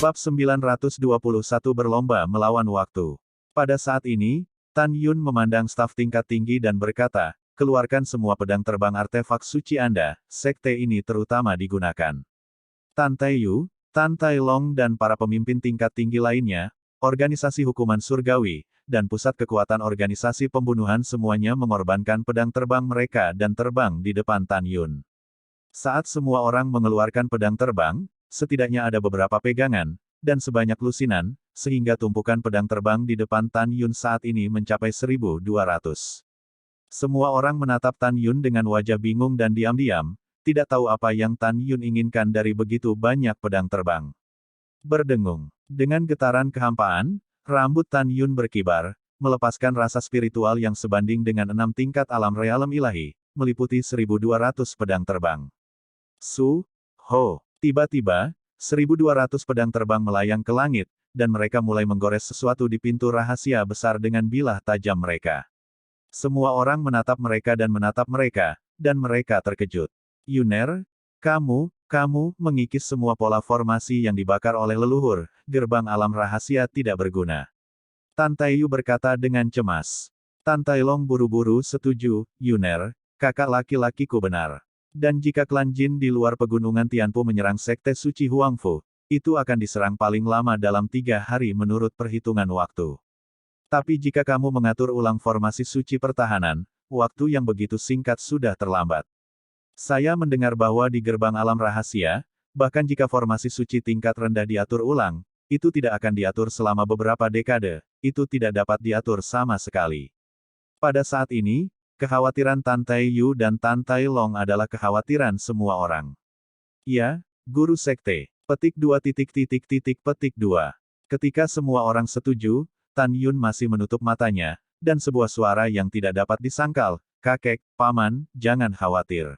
Bab 921 berlomba melawan waktu. Pada saat ini, Tan Yun memandang staf tingkat tinggi dan berkata, keluarkan semua pedang terbang artefak suci Anda, sekte ini terutama digunakan. Tan Taiyu, Tan Tai Long dan para pemimpin tingkat tinggi lainnya, organisasi hukuman surgawi, dan pusat kekuatan organisasi pembunuhan semuanya mengorbankan pedang terbang mereka dan terbang di depan Tan Yun. Saat semua orang mengeluarkan pedang terbang, setidaknya ada beberapa pegangan, dan sebanyak lusinan, sehingga tumpukan pedang terbang di depan Tan Yun saat ini mencapai 1.200. Semua orang menatap Tan Yun dengan wajah bingung dan diam-diam, tidak tahu apa yang Tan Yun inginkan dari begitu banyak pedang terbang. Berdengung. Dengan getaran kehampaan, rambut Tan Yun berkibar, melepaskan rasa spiritual yang sebanding dengan 6 tingkat alam realem ilahi, meliputi 1.200 pedang terbang. Ho! Tiba-tiba, 1.200 pedang terbang melayang ke langit, dan mereka mulai menggores sesuatu di pintu rahasia besar dengan bilah tajam mereka. Semua orang menatap mereka, dan mereka terkejut. Yuner, kamu mengikis semua pola formasi yang dibakar oleh leluhur, gerbang alam rahasia tidak berguna. Tan Taiyu berkata dengan cemas. Tan Tai Long buru-buru setuju, Yuner, kakak laki-lakiku benar. Dan jika klan Jin di luar pegunungan Tianpu menyerang sekte suci Huangfu, itu akan diserang paling lama dalam 3 hari menurut perhitungan waktu. Tapi jika kamu mengatur ulang formasi suci pertahanan, waktu yang begitu singkat sudah terlambat. Saya mendengar bahwa di gerbang alam rahasia, bahkan jika formasi suci tingkat rendah diatur ulang, itu tidak akan diatur selama beberapa dekade, itu tidak dapat diatur sama sekali. Pada saat ini, kekhawatiran Tan Taiyu dan Tan Tai Long adalah kekhawatiran semua orang. Ya, guru sekte. Petik 2. Ketika semua orang setuju, Tan Yun masih menutup matanya, dan sebuah suara yang tidak dapat disangkal, kakek, paman, jangan khawatir.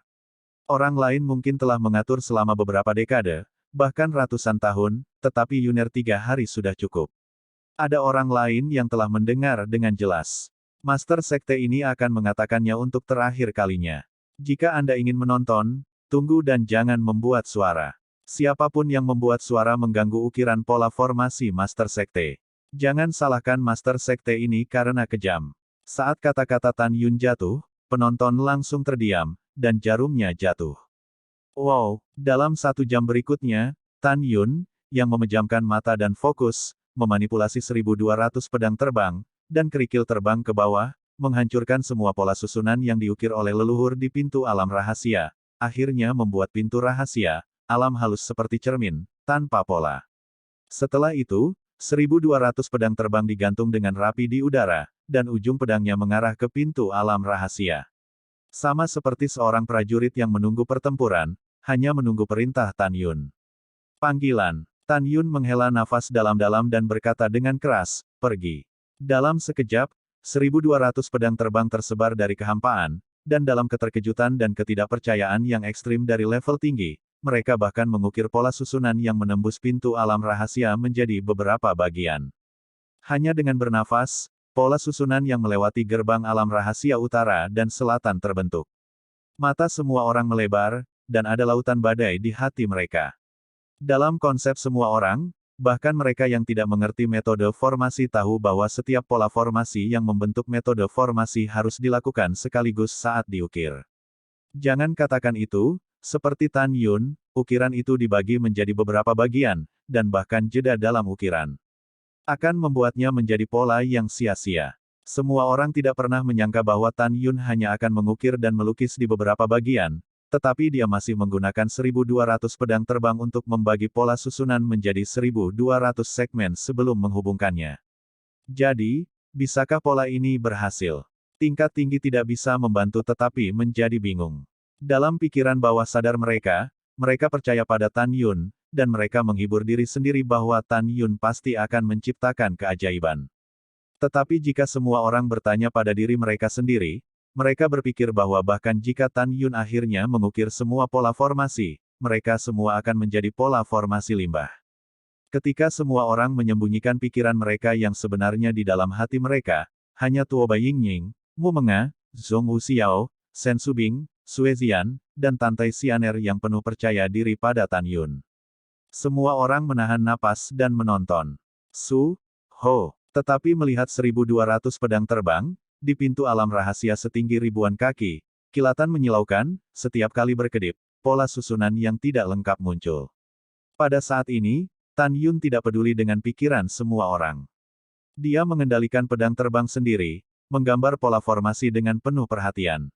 Orang lain mungkin telah mengatur selama beberapa dekade, bahkan ratusan tahun, tetapi Yuner 3 hari sudah cukup. Ada orang lain yang telah mendengar dengan jelas. Master sekte ini akan mengatakannya untuk terakhir kalinya. Jika Anda ingin menonton, tunggu dan jangan membuat suara. Siapapun yang membuat suara mengganggu ukiran pola formasi Master Sekte. Jangan salahkan Master Sekte ini karena kejam. Saat kata-kata Tan Yun jatuh, penonton langsung terdiam, dan jarumnya jatuh. Wow, dalam 1 jam berikutnya, Tan Yun, yang memejamkan mata dan fokus, memanipulasi 1.200 pedang terbang, dan kerikil terbang ke bawah, menghancurkan semua pola susunan yang diukir oleh leluhur di pintu alam rahasia, akhirnya membuat pintu rahasia, alam halus seperti cermin, tanpa pola. Setelah itu, 1.200 pedang terbang digantung dengan rapi di udara, dan ujung pedangnya mengarah ke pintu alam rahasia. Sama seperti seorang prajurit yang menunggu pertempuran, hanya menunggu perintah Tan Yun. Panggilan. Tan Yun menghela nafas dalam-dalam dan berkata dengan keras, pergi. Dalam sekejap, 1.200 pedang terbang tersebar dari kehampaan, dan dalam keterkejutan dan ketidakpercayaan yang ekstrim dari level tinggi, mereka bahkan mengukir pola susunan yang menembus pintu alam rahasia menjadi beberapa bagian. Hanya dengan bernafas, pola susunan yang melewati gerbang alam rahasia utara dan selatan terbentuk. Mata semua orang melebar, dan ada lautan badai di hati mereka. Dalam konsep semua orang, bahkan mereka yang tidak mengerti metode formasi tahu bahwa setiap pola formasi yang membentuk metode formasi harus dilakukan sekaligus saat diukir. Jangan katakan itu, seperti Tan Yun, ukiran itu dibagi menjadi beberapa bagian, dan bahkan jeda dalam ukiran. Akan membuatnya menjadi pola yang sia-sia. Semua orang tidak pernah menyangka bahwa Tan Yun hanya akan mengukir dan melukis di beberapa bagian, tetapi dia masih menggunakan 1.200 pedang terbang untuk membagi pola susunan menjadi 1.200 segmen sebelum menghubungkannya. Jadi, bisakah pola ini berhasil? Tingkat tinggi tidak bisa membantu tetapi menjadi bingung. Dalam pikiran bawah sadar mereka percaya pada Tan Yun, dan mereka menghibur diri sendiri bahwa Tan Yun pasti akan menciptakan keajaiban. Tetapi jika semua orang bertanya pada diri mereka sendiri, mereka berpikir bahwa bahkan jika Tan Yun akhirnya mengukir semua pola formasi, mereka semua akan menjadi pola formasi limbah. Ketika semua orang menyembunyikan pikiran mereka yang sebenarnya di dalam hati mereka, hanya Tuo Baiying, Mu Menga, Zhong Wuxiao, Shen Subing, Sue Zian, dan Tan Tai Xianer yang penuh percaya diri pada Tan Yun. Semua orang menahan napas dan menonton. Su, Ho. Tetapi melihat 1.200 pedang terbang, di pintu alam rahasia setinggi ribuan kaki, kilatan menyilaukan, setiap kali berkedip, pola susunan yang tidak lengkap muncul. Pada saat ini, Tan Yun tidak peduli dengan pikiran semua orang. Dia mengendalikan pedang terbang sendiri, menggambar pola formasi dengan penuh perhatian.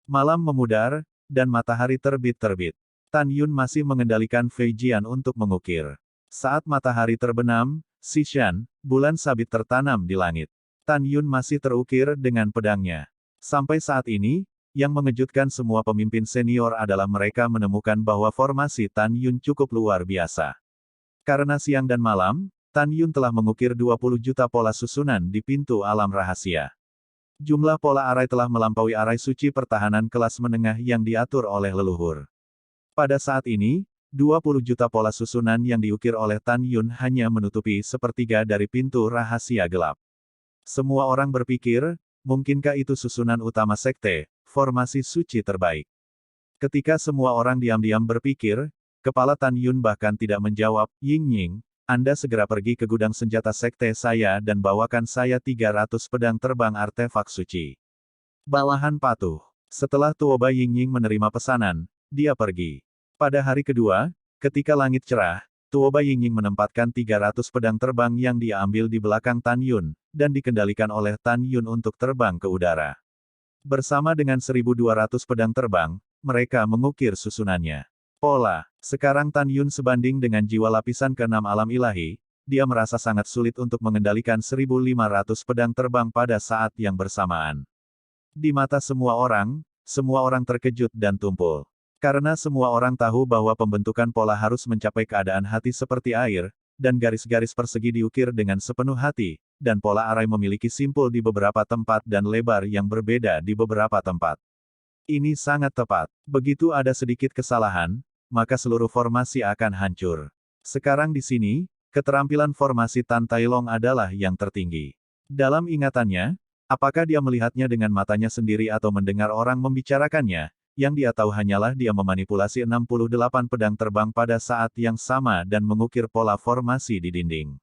Malam memudar, dan matahari terbit-terbit. Tan Yun masih mengendalikan Fei Jian untuk mengukir. Saat matahari terbenam, Xishan, bulan sabit tertanam di langit. Tan Yun masih terukir dengan pedangnya. Sampai saat ini, yang mengejutkan semua pemimpin senior adalah mereka menemukan bahwa formasi Tan Yun cukup luar biasa. Karena siang dan malam, Tan Yun telah mengukir 20 juta pola susunan di pintu alam rahasia. Jumlah pola arai telah melampaui arai suci pertahanan kelas menengah yang diatur oleh leluhur. Pada saat ini, 20 juta pola susunan yang diukir oleh Tan Yun hanya menutupi sepertiga dari pintu rahasia gelap. Semua orang berpikir, mungkinkah itu susunan utama sekte, formasi suci terbaik? Ketika semua orang diam-diam berpikir, kepala Tan Yun bahkan tidak menjawab, Ying-Ying, Anda segera pergi ke gudang senjata sekte saya dan bawakan saya 300 pedang terbang artefak suci. Bawahan patuh. Setelah Tuoba Ying-Ying menerima pesanan, dia pergi. Pada hari kedua, ketika langit cerah, Tuoba Ying-Ying menempatkan 300 pedang terbang yang dia ambil di belakang Tan Yun, dan dikendalikan oleh Tan Yun untuk terbang ke udara. Bersama dengan 1.200 pedang terbang, mereka mengukir susunannya. Pola. Sekarang Tan Yun sebanding dengan jiwa lapisan ke-6 alam ilahi, dia merasa sangat sulit untuk mengendalikan 1.500 pedang terbang pada saat yang bersamaan. Di mata semua orang terkejut dan tumpul. Karena semua orang tahu bahwa pembentukan pola harus mencapai keadaan hati seperti air, dan garis-garis persegi diukir dengan sepenuh hati, dan pola arai memiliki simpul di beberapa tempat dan lebar yang berbeda di beberapa tempat. Ini sangat tepat. Begitu ada sedikit kesalahan, maka seluruh formasi akan hancur. Sekarang di sini, keterampilan formasi Tan Tai Long adalah yang tertinggi. Dalam ingatannya, apakah dia melihatnya dengan matanya sendiri atau mendengar orang membicarakannya, yang dia tahu hanyalah dia memanipulasi 68 pedang terbang pada saat yang sama dan mengukir pola formasi di dinding.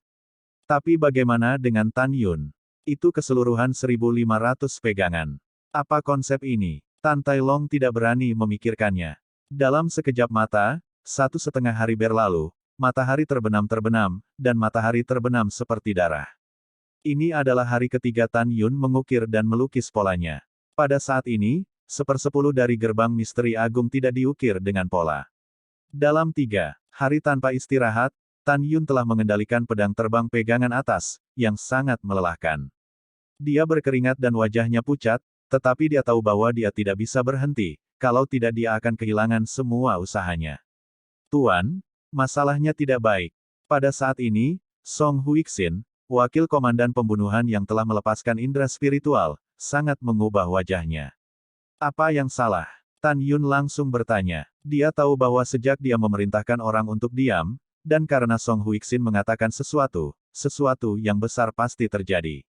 Tapi bagaimana dengan Tan Yun? Itu keseluruhan 1.500 pegangan. Apa konsep ini? Tan Tai Long tidak berani memikirkannya. Dalam sekejap mata, 1,5 hari berlalu, matahari terbenam, dan matahari terbenam seperti darah. Ini adalah hari ketiga Tan Yun mengukir dan melukis polanya. Pada saat ini, 1/10 dari gerbang misteri agung tidak diukir dengan pola. Dalam 3 hari tanpa istirahat, Tan Yun telah mengendalikan pedang terbang pegangan atas, yang sangat melelahkan. Dia berkeringat dan wajahnya pucat, tetapi dia tahu bahwa dia tidak bisa berhenti, kalau tidak dia akan kehilangan semua usahanya. Tuan, masalahnya tidak baik. Pada saat ini, Song Huixin, wakil komandan pembunuhan yang telah melepaskan indera spiritual, sangat mengubah wajahnya. Apa yang salah? Tan Yun langsung bertanya. Dia tahu bahwa sejak dia memerintahkan orang untuk diam, dan karena Song Huixin mengatakan sesuatu yang besar pasti terjadi.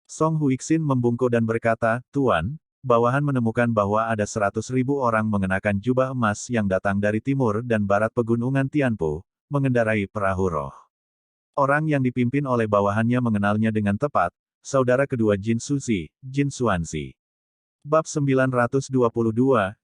Song Huixin membungkuk dan berkata, Tuan, bawahan menemukan bahwa ada 100.000 orang mengenakan jubah emas yang datang dari timur dan barat pegunungan Tianpu, mengendarai perahu roh. Orang yang dipimpin oleh bawahannya mengenalnya dengan tepat, saudara kedua Jin Suzi, Jin Xuanzi. Bab 922,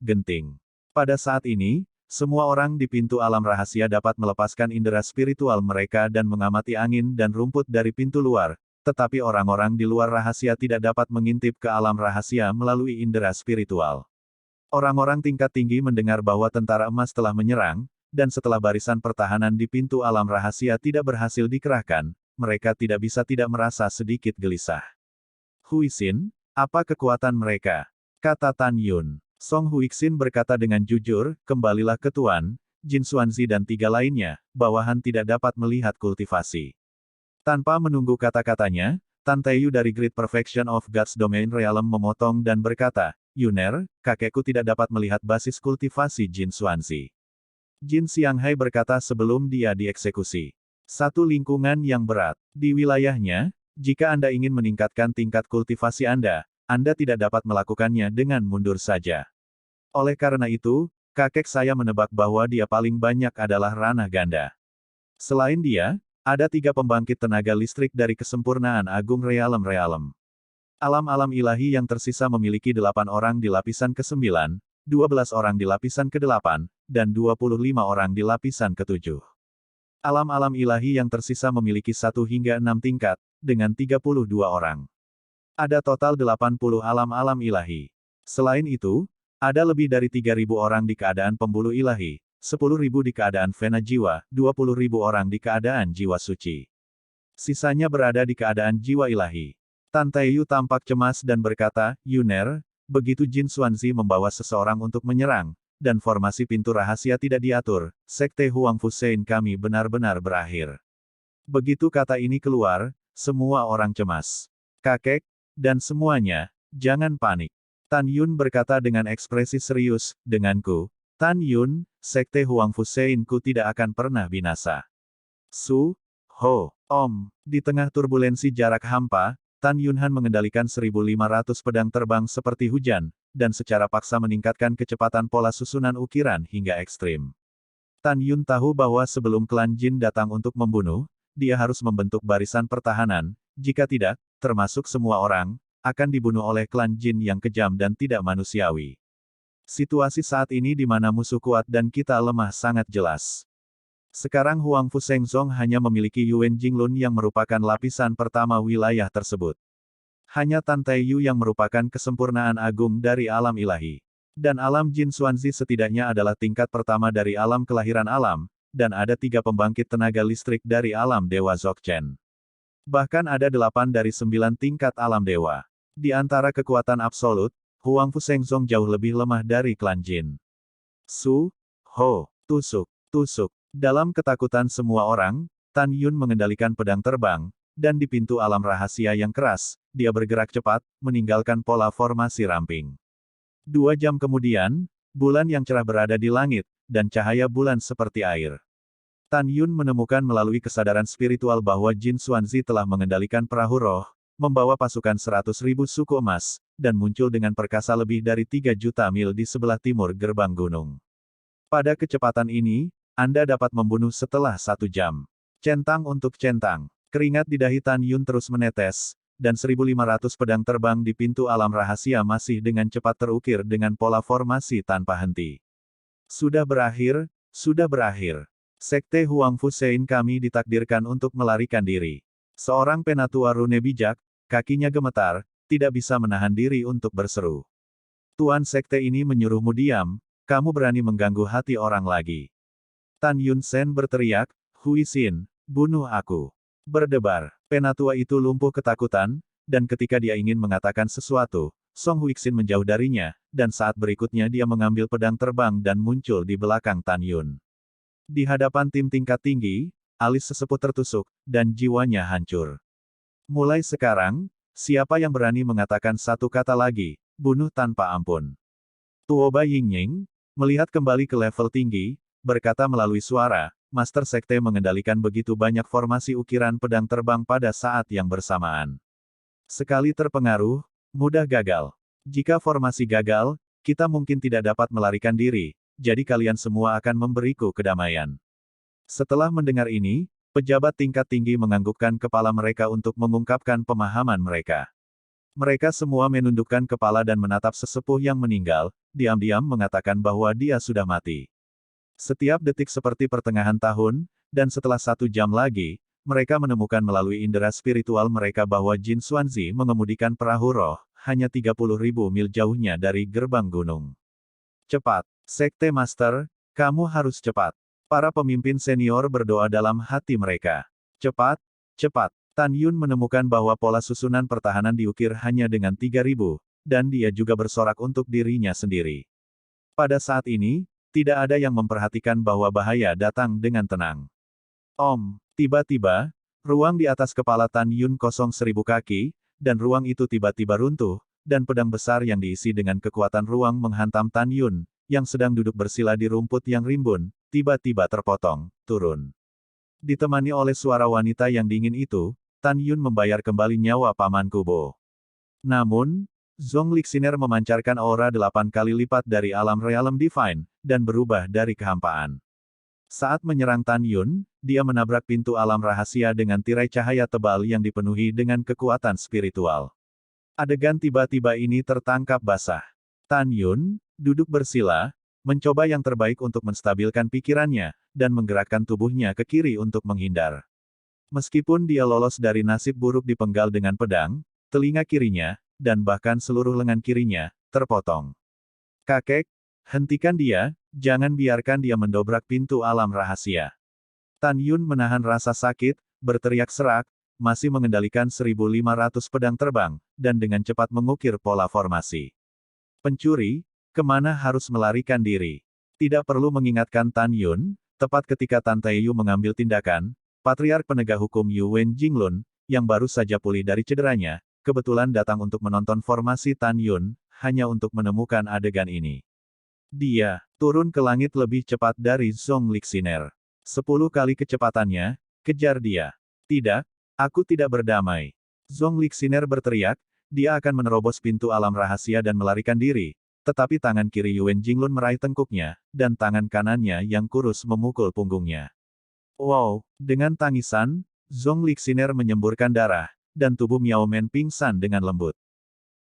Genting. Pada saat ini, semua orang di pintu alam rahasia dapat melepaskan indera spiritual mereka dan mengamati angin dan rumput dari pintu luar, tetapi orang-orang di luar rahasia tidak dapat mengintip ke alam rahasia melalui indera spiritual. Orang-orang tingkat tinggi mendengar bahwa tentara emas telah menyerang, dan setelah barisan pertahanan di pintu alam rahasia tidak berhasil dikerahkan, mereka tidak bisa tidak merasa sedikit gelisah. Huixin, apa kekuatan mereka? Kata Tan Yun. Song Huixin berkata dengan jujur, kembalilah ke Tuan, Jin Xuanzi dan 3 lainnya, bawahan tidak dapat melihat kultivasi. Tanpa menunggu kata-katanya, Tan Taiyu dari Great Perfection of God's Domain Realm memotong dan berkata, Yuner, kakekku tidak dapat melihat basis kultivasi Jin Xuanzi. Jin Xianghai berkata sebelum dia dieksekusi. Satu lingkungan yang berat. Di wilayahnya, jika Anda ingin meningkatkan tingkat kultivasi Anda tidak dapat melakukannya dengan mundur saja. Oleh karena itu, kakek saya menebak bahwa dia paling banyak adalah ranah ganda. Selain dia, ada 3 pembangkit tenaga listrik dari kesempurnaan agung realem-realem. Alam-alam ilahi yang tersisa memiliki 8 orang di lapisan ke-9, 12 orang di lapisan ke-8, dan 25 orang di lapisan ke-7. Alam-alam ilahi yang tersisa memiliki 1 hingga 6 tingkat, dengan 32 orang. Ada total 80 alam-alam ilahi. Selain itu, ada lebih dari 3.000 orang di keadaan pembuluh ilahi, 10.000 di keadaan vena jiwa, 20.000 orang di keadaan jiwa suci. Sisanya berada di keadaan jiwa ilahi. Tan Taeyu tampak cemas dan berkata, Yuner, begitu Jin Xuanzi membawa seseorang untuk menyerang, dan formasi pintu rahasia tidak diatur, Sekte Huang Fusein kami benar-benar berakhir. Begitu kata ini keluar, semua orang cemas. Kakek, dan semuanya, jangan panik. Tan Yun berkata dengan ekspresi serius, denganku, Tan Yun, Sekte Huang Fusein ku tidak akan pernah binasa. Ho, Om, di tengah turbulensi jarak hampa, Tan Yunhan mengendalikan 1.500 pedang terbang seperti hujan, dan secara paksa meningkatkan kecepatan pola susunan ukiran hingga ekstrim. Tan Yun tahu bahwa sebelum klan Jin datang untuk membunuh, dia harus membentuk barisan pertahanan, jika tidak, termasuk semua orang, akan dibunuh oleh klan Jin yang kejam dan tidak manusiawi. Situasi saat ini di mana musuh kuat dan kita lemah sangat jelas. Sekarang Huang Fusengzong hanya memiliki Yuan Jinglun yang merupakan lapisan pertama wilayah tersebut. Hanya Tan Taeyu yang merupakan kesempurnaan agung dari alam ilahi. Dan alam Jin Xuanzi setidaknya adalah tingkat pertama dari alam kelahiran alam, dan ada 3 pembangkit tenaga listrik dari alam Dewa Dzogchen. Bahkan ada 8 dari 9 tingkat alam dewa. Di antara kekuatan absolut, Huang Fusengzong jauh lebih lemah dari klan Jin. Tusuk. Dalam ketakutan semua orang, Tan Yun mengendalikan pedang terbang, dan di pintu alam rahasia yang keras, dia bergerak cepat, meninggalkan pola formasi ramping. 2 jam kemudian, bulan yang cerah berada di langit, dan cahaya bulan seperti air. Tan Yun menemukan melalui kesadaran spiritual bahwa Jin Xuanzi telah mengendalikan perahu roh, membawa pasukan 100.000 suku emas, dan muncul dengan perkasa lebih dari 3 juta mil di sebelah timur gerbang gunung. Pada kecepatan ini, Anda dapat membunuh setelah 1 jam. Centang untuk centang. Keringat di dahi Tan Yun terus menetes, dan 1.500 pedang terbang di pintu alam rahasia masih dengan cepat terukir dengan pola formasi tanpa henti. Sudah berakhir. Sekte Huang Fusein kami ditakdirkan untuk melarikan diri. Seorang penatua rune bijak, kakinya gemetar, tidak bisa menahan diri untuk berseru. Tuan sekte ini menyuruhmu diam, kamu berani mengganggu hati orang lagi. Tan Yun Sen berteriak, Hui Xin, bunuh aku. Berdebar, penatua itu lumpuh ketakutan, dan ketika dia ingin mengatakan sesuatu, Song Huixin menjauh darinya, dan saat berikutnya dia mengambil pedang terbang dan muncul di belakang Tan Yun. Di hadapan tim tingkat tinggi, alis sesepuh tertusuk, dan jiwanya hancur. Mulai sekarang, siapa yang berani mengatakan satu kata lagi, bunuh tanpa ampun. Tuoba Yingying, melihat kembali ke level tinggi, berkata melalui suara, Master Sekte mengendalikan begitu banyak formasi ukiran pedang terbang pada saat yang bersamaan. Sekali terpengaruh, mudah gagal. Jika formasi gagal, kita mungkin tidak dapat melarikan diri, jadi kalian semua akan memberiku kedamaian. Setelah mendengar ini, pejabat tingkat tinggi menganggukkan kepala mereka untuk mengungkapkan pemahaman mereka. Mereka semua menundukkan kepala dan menatap sesepuh yang meninggal, diam-diam mengatakan bahwa dia sudah mati. Setiap detik seperti pertengahan tahun, dan setelah 1 jam lagi, mereka menemukan melalui indera spiritual mereka bahwa Jin Xuanzi mengemudikan perahu roh, hanya 30.000 mil jauhnya dari gerbang gunung. Cepat, Sekte Master, kamu harus cepat. Para pemimpin senior berdoa dalam hati mereka. Cepat. Tan Yun menemukan bahwa pola susunan pertahanan diukir hanya dengan 3.000, dan dia juga bersorak untuk dirinya sendiri. Pada saat ini, tidak ada yang memperhatikan bahwa bahaya datang dengan tenang. Tiba-tiba, ruang di atas kepala Tan Yun kosong 1.000 kaki, dan ruang itu tiba-tiba runtuh, dan pedang besar yang diisi dengan kekuatan ruang menghantam Tan Yun, yang sedang duduk bersila di rumput yang rimbun, tiba-tiba terpotong, turun. Ditemani oleh suara wanita yang dingin itu, Tan Yun membayar kembali nyawa Paman Kubo. Namun, Zhong Lixiner memancarkan aura 8 kali lipat dari alam realem divine, dan berubah dari kehampaan. Saat menyerang Tan Yun, dia menabrak pintu alam rahasia dengan tirai cahaya tebal yang dipenuhi dengan kekuatan spiritual. Adegan tiba-tiba ini tertangkap basah. Tan Yun, duduk bersila, mencoba yang terbaik untuk menstabilkan pikirannya, dan menggerakkan tubuhnya ke kiri untuk menghindar. Meskipun dia lolos dari nasib buruk dipenggal dengan pedang, telinga kirinya, dan bahkan seluruh lengan kirinya, terpotong. Kakek, hentikan dia, jangan biarkan dia mendobrak pintu alam rahasia. Tan Yun menahan rasa sakit, berteriak serak, masih mengendalikan 1.500 pedang terbang, dan dengan cepat mengukir pola formasi. Pencuri, kemana harus melarikan diri? Tidak perlu mengingatkan Tan Yun, tepat ketika Tan Taeyu mengambil tindakan, Patriark Penegak Hukum Yu Wen Jinglun, yang baru saja pulih dari cederanya, kebetulan datang untuk menonton formasi Tan Yun, hanya untuk menemukan adegan ini. Dia turun ke langit lebih cepat dari Zhong Lixiner. 10 kali kecepatannya, kejar dia. Tidak, aku tidak berdamai. Zhong Lixiner berteriak, dia akan menerobos pintu alam rahasia dan melarikan diri, tetapi tangan kiri Yuan Jinglun meraih tengkuknya, dan tangan kanannya yang kurus memukul punggungnya. Wow, dengan tangisan, Zhong Lixiner menyemburkan darah, dan tubuh Miao Men pingsan dengan lembut.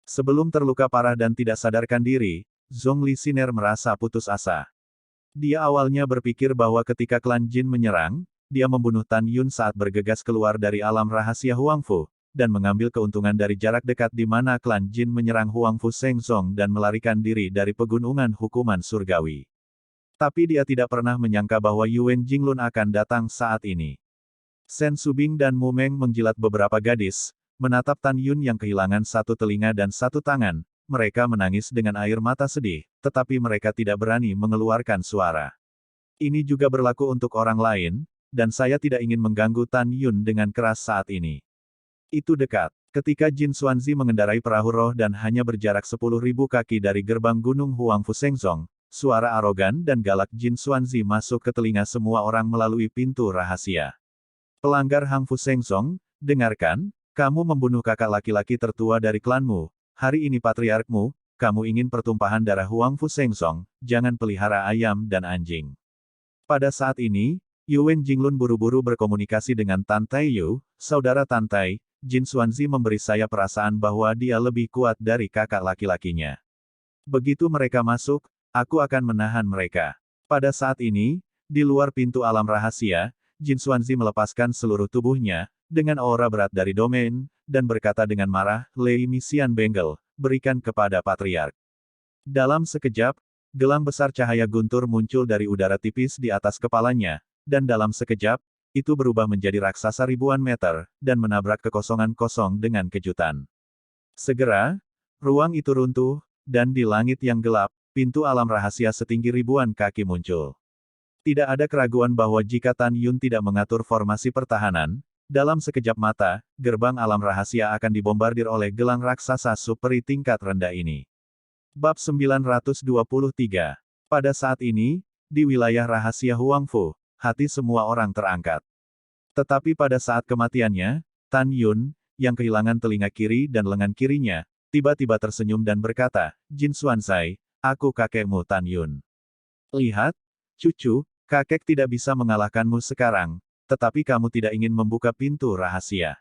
Sebelum terluka parah dan tidak sadarkan diri, Zhong Lixiner merasa putus asa. Dia awalnya berpikir bahwa ketika klan Jin menyerang, dia membunuh Tan Yun saat bergegas keluar dari alam rahasia Huangfu, dan mengambil keuntungan dari jarak dekat di mana klan Jin menyerang Huangfu Shengzong dan melarikan diri dari pegunungan hukuman surgawi. Tapi dia tidak pernah menyangka bahwa Yuan Jinglun akan datang saat ini. Sen Subing dan Mu Meng menjilat beberapa gadis, menatap Tan Yun yang kehilangan satu telinga dan satu tangan. Mereka menangis dengan air mata sedih, tetapi mereka tidak berani mengeluarkan suara. Ini juga berlaku untuk orang lain, dan saya tidak ingin mengganggu Tan Yun dengan keras saat ini. Itu dekat. Ketika Jin Xuanzi mengendarai perahu roh dan hanya berjarak 10.000 kaki dari gerbang gunung Huangfu Shengzong, suara arogan dan galak Jin Xuanzi masuk ke telinga semua orang melalui pintu rahasia. Pelanggar Hangfu Shengzong, dengarkan, kamu membunuh kakak laki-laki tertua dari klanmu. Hari ini patriarkmu, kamu ingin pertumpahan darah Huangfu Shengzong, jangan pelihara ayam dan anjing. Pada saat ini, Yuan Jinglun buru-buru berkomunikasi dengan Tan Taeyu, saudara Tan Tai. Jin Xuanzi memberi saya perasaan bahwa dia lebih kuat dari kakak laki-lakinya. Begitu mereka masuk, aku akan menahan mereka. Pada saat ini, di luar pintu alam rahasia, Jin Xuanzi melepaskan seluruh tubuhnya, dengan aura berat dari domain, dan berkata dengan marah, Lei Misian Bengal, berikan kepada Patriark. Dalam sekejap, gelang besar cahaya guntur muncul dari udara tipis di atas kepalanya, dan dalam sekejap, itu berubah menjadi raksasa ribuan meter, dan menabrak kekosongan kosong dengan kejutan. Segera, ruang itu runtuh, dan di langit yang gelap, pintu alam rahasia setinggi ribuan kaki muncul. Tidak ada keraguan bahwa jika Tan Yun tidak mengatur formasi pertahanan, dalam sekejap mata, gerbang alam rahasia akan dibombardir oleh gelang raksasa superi tingkat rendah ini. Bab 923. Pada saat ini, di wilayah rahasia Huangfu, hati semua orang terangkat. Tetapi pada saat kematiannya, Tan Yun, yang kehilangan telinga kiri dan lengan kirinya, tiba-tiba tersenyum dan berkata, Jin Xuanzai, aku kakekmu Tan Yun. Lihat, cucu, kakek tidak bisa mengalahkanmu sekarang, tetapi kamu tidak ingin membuka pintu rahasia.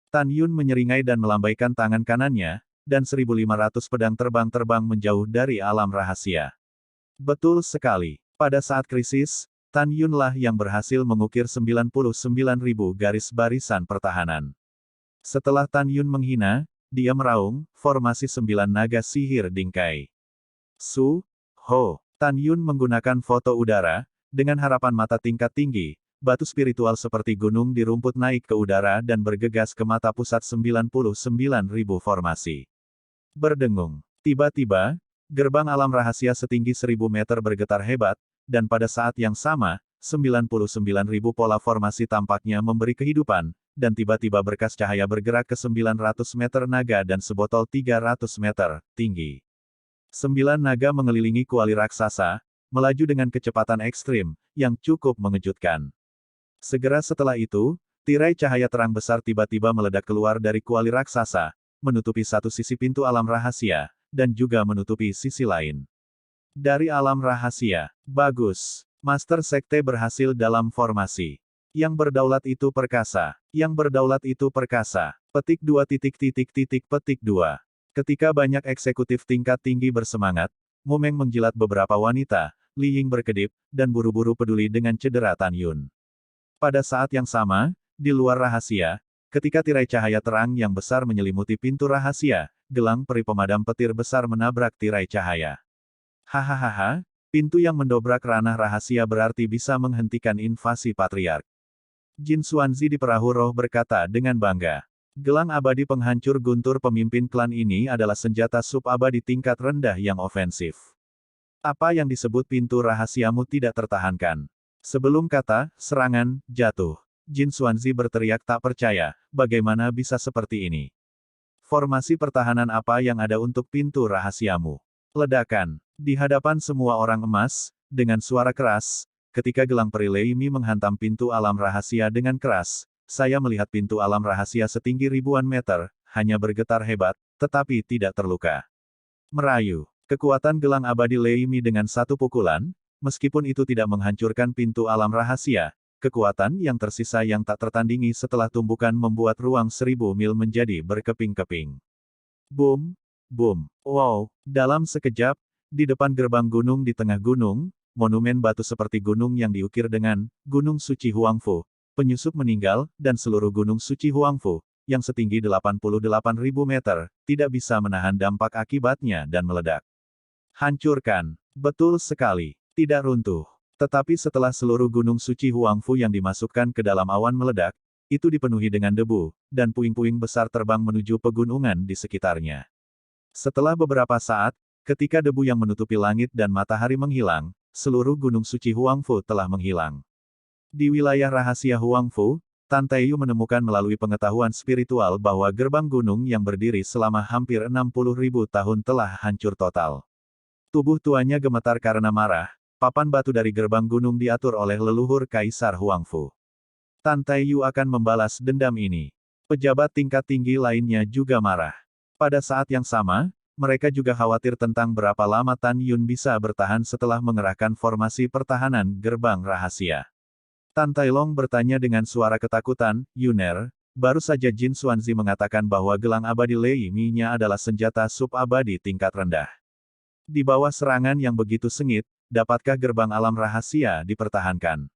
Tan Yun menyeringai dan melambaikan tangan kanannya, dan 1.500 pedang terbang menjauh dari alam rahasia. Betul sekali. Pada saat krisis, Tan Yun lah yang berhasil mengukir 99.000 garis barisan pertahanan. Setelah Tan Yun menghina, dia meraung, formasi 9 naga sihir Dingkai. Su, Ho, Tan Yun menggunakan foto udara, dengan harapan mata tingkat tinggi, batu spiritual seperti gunung di rumput naik ke udara dan bergegas ke mata pusat 99.000 formasi. Berdengung. Tiba-tiba, gerbang alam rahasia setinggi 1.000 meter bergetar hebat, dan pada saat yang sama, 99.000 pola formasi tampaknya memberi kehidupan, dan tiba-tiba berkas cahaya bergerak ke 900 meter naga dan sebotol 300 meter tinggi. 9 naga mengelilingi kuali raksasa, melaju dengan kecepatan ekstrim, yang cukup mengejutkan. Segera setelah itu, tirai cahaya terang besar tiba-tiba meledak keluar dari kuali raksasa, menutupi satu sisi pintu alam rahasia, dan juga menutupi sisi lain. Dari alam rahasia. Bagus. Master Sekte berhasil dalam formasi. Yang berdaulat itu perkasa. Yang berdaulat itu perkasa. Petik 2 titik titik titik petik 2. Ketika banyak eksekutif tingkat tinggi bersemangat, Momeng menjilat beberapa wanita, Li Ying berkedip, dan buru-buru peduli dengan cedera Tan Yun. Pada saat yang sama, di luar rahasia, ketika tirai cahaya terang yang besar menyelimuti pintu rahasia, gelang peri pemadam petir besar menabrak tirai cahaya. Hahaha, pintu yang mendobrak ranah rahasia berarti bisa menghentikan invasi Patriark. Jin Xuanzi di perahu roh berkata dengan bangga. Gelang abadi penghancur guntur pemimpin klan ini adalah senjata sub-abadi tingkat rendah yang ofensif. Apa yang disebut pintu rahasiamu tidak tertahankan. Sebelum kata, serangan, jatuh. Jin Xuanzi berteriak tak percaya, bagaimana bisa seperti ini? Formasi pertahanan apa yang ada untuk pintu rahasiamu? Ledakan. Di hadapan semua orang emas, dengan suara keras, ketika gelang peri Lei Mi menghantam pintu alam rahasia dengan keras, saya melihat pintu alam rahasia setinggi ribuan meter, hanya bergetar hebat, tetapi tidak terluka. Merayu. Kekuatan gelang abadi Lei Mi dengan satu pukulan, meskipun itu tidak menghancurkan pintu alam rahasia, kekuatan yang tersisa yang tak tertandingi setelah tumbukan membuat ruang 1000 mil menjadi berkeping-keping. Boom, boom, wow, dalam sekejap, di depan gerbang gunung di tengah gunung, monumen batu seperti gunung yang diukir dengan Gunung Suci Huangfu, penyusup meninggal, dan seluruh Gunung Suci Huangfu, yang setinggi 88.000 meter, tidak bisa menahan dampak akibatnya dan meledak. Hancurkan. Betul sekali. Tidak runtuh. Tetapi setelah seluruh Gunung Suci Huangfu yang dimasukkan ke dalam awan meledak, itu dipenuhi dengan debu, dan puing-puing besar terbang menuju pegunungan di sekitarnya. Setelah beberapa saat, ketika debu yang menutupi langit dan matahari menghilang, seluruh Gunung Suci Huangfu telah menghilang. Di wilayah rahasia Huangfu, Tan Taiyu menemukan melalui pengetahuan spiritual bahwa gerbang gunung yang berdiri selama hampir 60.000 tahun telah hancur total. Tubuh tuanya gemetar karena marah, papan batu dari gerbang gunung diatur oleh leluhur Kaisar Huangfu. Tan Taiyu akan membalas dendam ini. Pejabat tingkat tinggi lainnya juga marah. Pada saat yang sama, mereka juga khawatir tentang berapa lama Tan Yun bisa bertahan setelah mengerahkan formasi pertahanan gerbang rahasia. Tan Tailong bertanya dengan suara ketakutan, Yuner, baru saja Jin Xuanzi mengatakan bahwa gelang abadi Lei Mi-nya adalah senjata sub-abadi tingkat rendah. Di bawah serangan yang begitu sengit, dapatkah gerbang alam rahasia dipertahankan?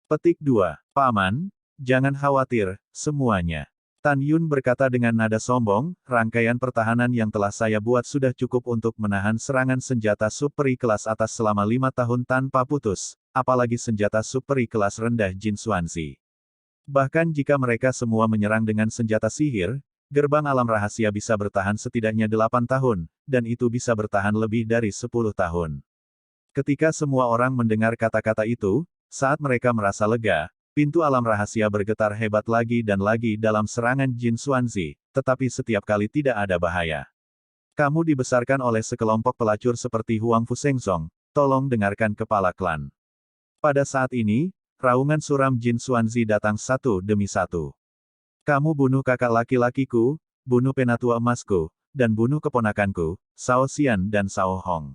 Petik 2. Paman, jangan khawatir, semuanya. Tan Yun berkata dengan nada sombong, rangkaian pertahanan yang telah saya buat sudah cukup untuk menahan serangan senjata sub-peri kelas atas selama 5 tahun tanpa putus, apalagi senjata sub-peri kelas rendah Jin Xuanzi. Bahkan jika mereka semua menyerang dengan senjata sihir, gerbang alam rahasia bisa bertahan setidaknya 8 tahun, dan itu bisa bertahan lebih dari 10 tahun. Ketika semua orang mendengar kata-kata itu, saat mereka merasa lega, pintu alam rahasia bergetar hebat lagi dan lagi dalam serangan Jin Xuanzi, tetapi setiap kali tidak ada bahaya. Kamu dibesarkan oleh sekelompok pelacur seperti Huangfu Shengzong, tolong dengarkan kepala klan. Pada saat ini, raungan suram Jin Xuanzi datang satu demi satu. Kamu bunuh kakak laki-lakiku, bunuh penatua emasku, dan bunuh keponakanku, Cao Xian dan Cao Hong.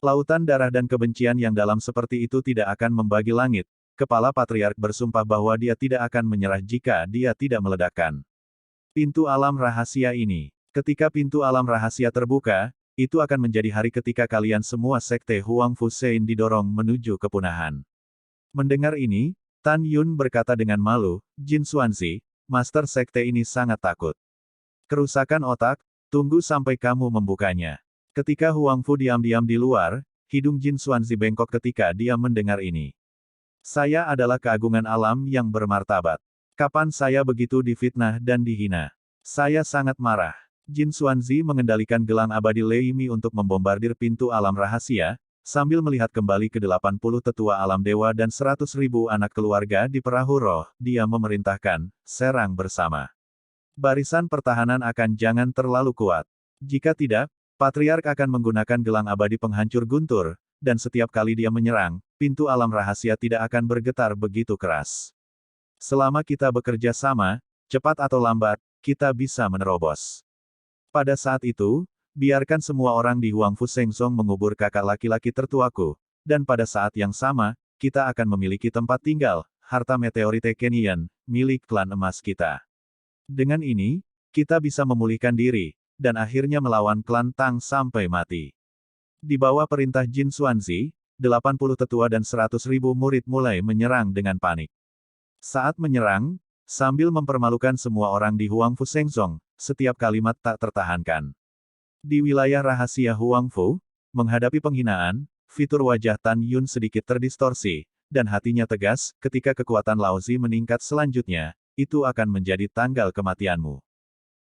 Lautan darah dan kebencian yang dalam seperti itu tidak akan membagi langit. Kepala Patriark bersumpah bahwa dia tidak akan menyerah jika dia tidak meledakkan pintu alam rahasia ini. Ketika pintu alam rahasia terbuka, itu akan menjadi hari ketika kalian semua sekte Huangfu Shein didorong menuju kepunahan. Mendengar ini, Tan Yun berkata dengan malu, Jin Xuanzi, Master Sekte ini sangat takut. Kerusakan otak, tunggu sampai kamu membukanya. Ketika Huangfu diam-diam di luar, hidung Jin Xuanzi bengkok ketika dia mendengar ini. Saya adalah keagungan alam yang bermartabat. Kapan saya begitu difitnah dan dihina? Saya sangat marah. Jin Xuanzi mengendalikan gelang abadi Lei Mi untuk membombardir pintu alam rahasia, sambil melihat kembali ke 80 tetua alam dewa dan 100.000 anak keluarga di perahu roh, dia memerintahkan, serang bersama. Barisan pertahanan akan jangan terlalu kuat. Jika tidak, Patriark akan menggunakan gelang abadi penghancur guntur, dan setiap kali dia menyerang, pintu alam rahasia tidak akan bergetar begitu keras. Selama kita bekerja sama, cepat atau lambat, kita bisa menerobos. Pada saat itu, biarkan semua orang di Huangfu Shengzong mengubur kakak laki-laki tertuaku, dan pada saat yang sama, kita akan memiliki tempat tinggal, harta meteorite Kenyan, milik klan emas kita. Dengan ini, kita bisa memulihkan diri, dan akhirnya melawan klan Tang sampai mati. Di bawah perintah Jin Xuanzi, 80 tetua dan 100.000 murid mulai menyerang dengan panik. Saat menyerang, sambil mempermalukan semua orang di Huangfu Shengzong, setiap kalimat tak tertahankan. Di wilayah rahasia Huangfu, menghadapi penghinaan, fitur wajah Tan Yun sedikit terdistorsi, dan hatinya tegas, ketika kekuatan Laozi meningkat selanjutnya, itu akan menjadi tanggal kematianmu.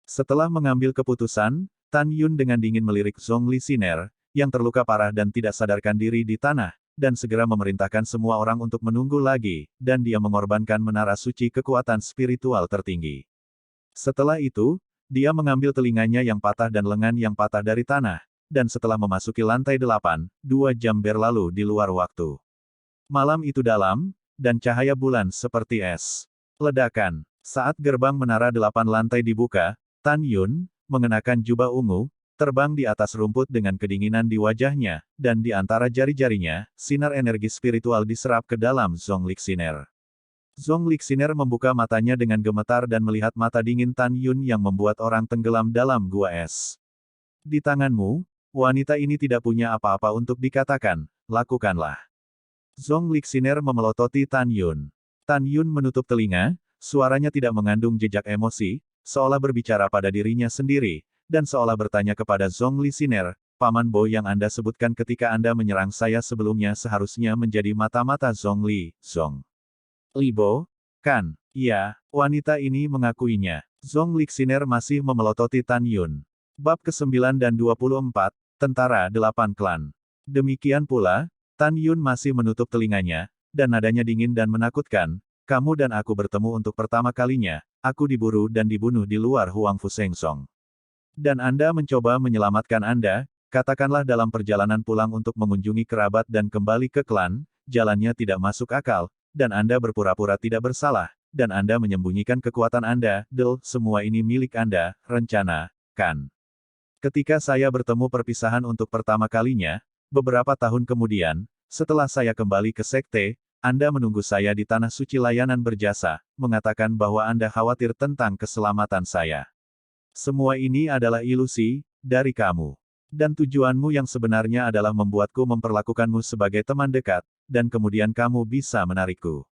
Setelah mengambil keputusan, Tan Yun dengan dingin melirik Zhongli Xiner, yang terluka parah dan tidak sadarkan diri di tanah, dan segera memerintahkan semua orang untuk menunggu lagi, dan dia mengorbankan menara suci kekuatan spiritual tertinggi. Setelah itu, dia mengambil telinganya yang patah dan lengan yang patah dari tanah, dan setelah memasuki lantai 8, 2 jam berlalu di luar waktu. Malam itu dalam, dan cahaya bulan seperti es. Ledakan. Saat gerbang menara 8 lantai dibuka, Tan Yun, mengenakan jubah ungu, terbang di atas rumput dengan kedinginan di wajahnya, dan di antara jari-jarinya, sinar energi spiritual diserap ke dalam Zhongli Xiner. Zhongli Xiner membuka matanya dengan gemetar dan melihat mata dingin Tan Yun yang membuat orang tenggelam dalam gua es. Di tanganmu, wanita ini tidak punya apa-apa untuk dikatakan, lakukanlah. Zhongli Xiner memelototi Tan Yun. Tan Yun menutup telinga, suaranya tidak mengandung jejak emosi, seolah berbicara pada dirinya sendiri, dan seolah bertanya kepada Zhongli Xiner, Paman Bo yang Anda sebutkan ketika Anda menyerang saya sebelumnya seharusnya menjadi mata-mata Zhongli, Zhong Li Bo, kan? Iya, wanita ini mengakuinya. Zhongli Xiner masih memelototi Tan Yun. Bab ke-9 dan 24, Tentara 8 Klan. Demikian pula, Tan Yun masih menutup telinganya, dan nadanya dingin dan menakutkan, kamu dan aku bertemu untuk pertama kalinya, aku diburu dan dibunuh di luar Huangfu Shengzong. Dan Anda mencoba menyelamatkan Anda, katakanlah dalam perjalanan pulang untuk mengunjungi kerabat dan kembali ke klan, jalannya tidak masuk akal, dan Anda berpura-pura tidak bersalah, dan Anda menyembunyikan kekuatan Anda, semua ini milik Anda, rencana, kan? Ketika saya bertemu perpisahan untuk pertama kalinya, beberapa tahun kemudian, setelah saya kembali ke sekte, Anda menunggu saya di Tanah Suci Layanan Berjasa, mengatakan bahwa Anda khawatir tentang keselamatan saya. Semua ini adalah ilusi, dari kamu. Dan tujuanmu yang sebenarnya adalah membuatku memperlakukanmu sebagai teman dekat, dan kemudian kamu bisa menarikku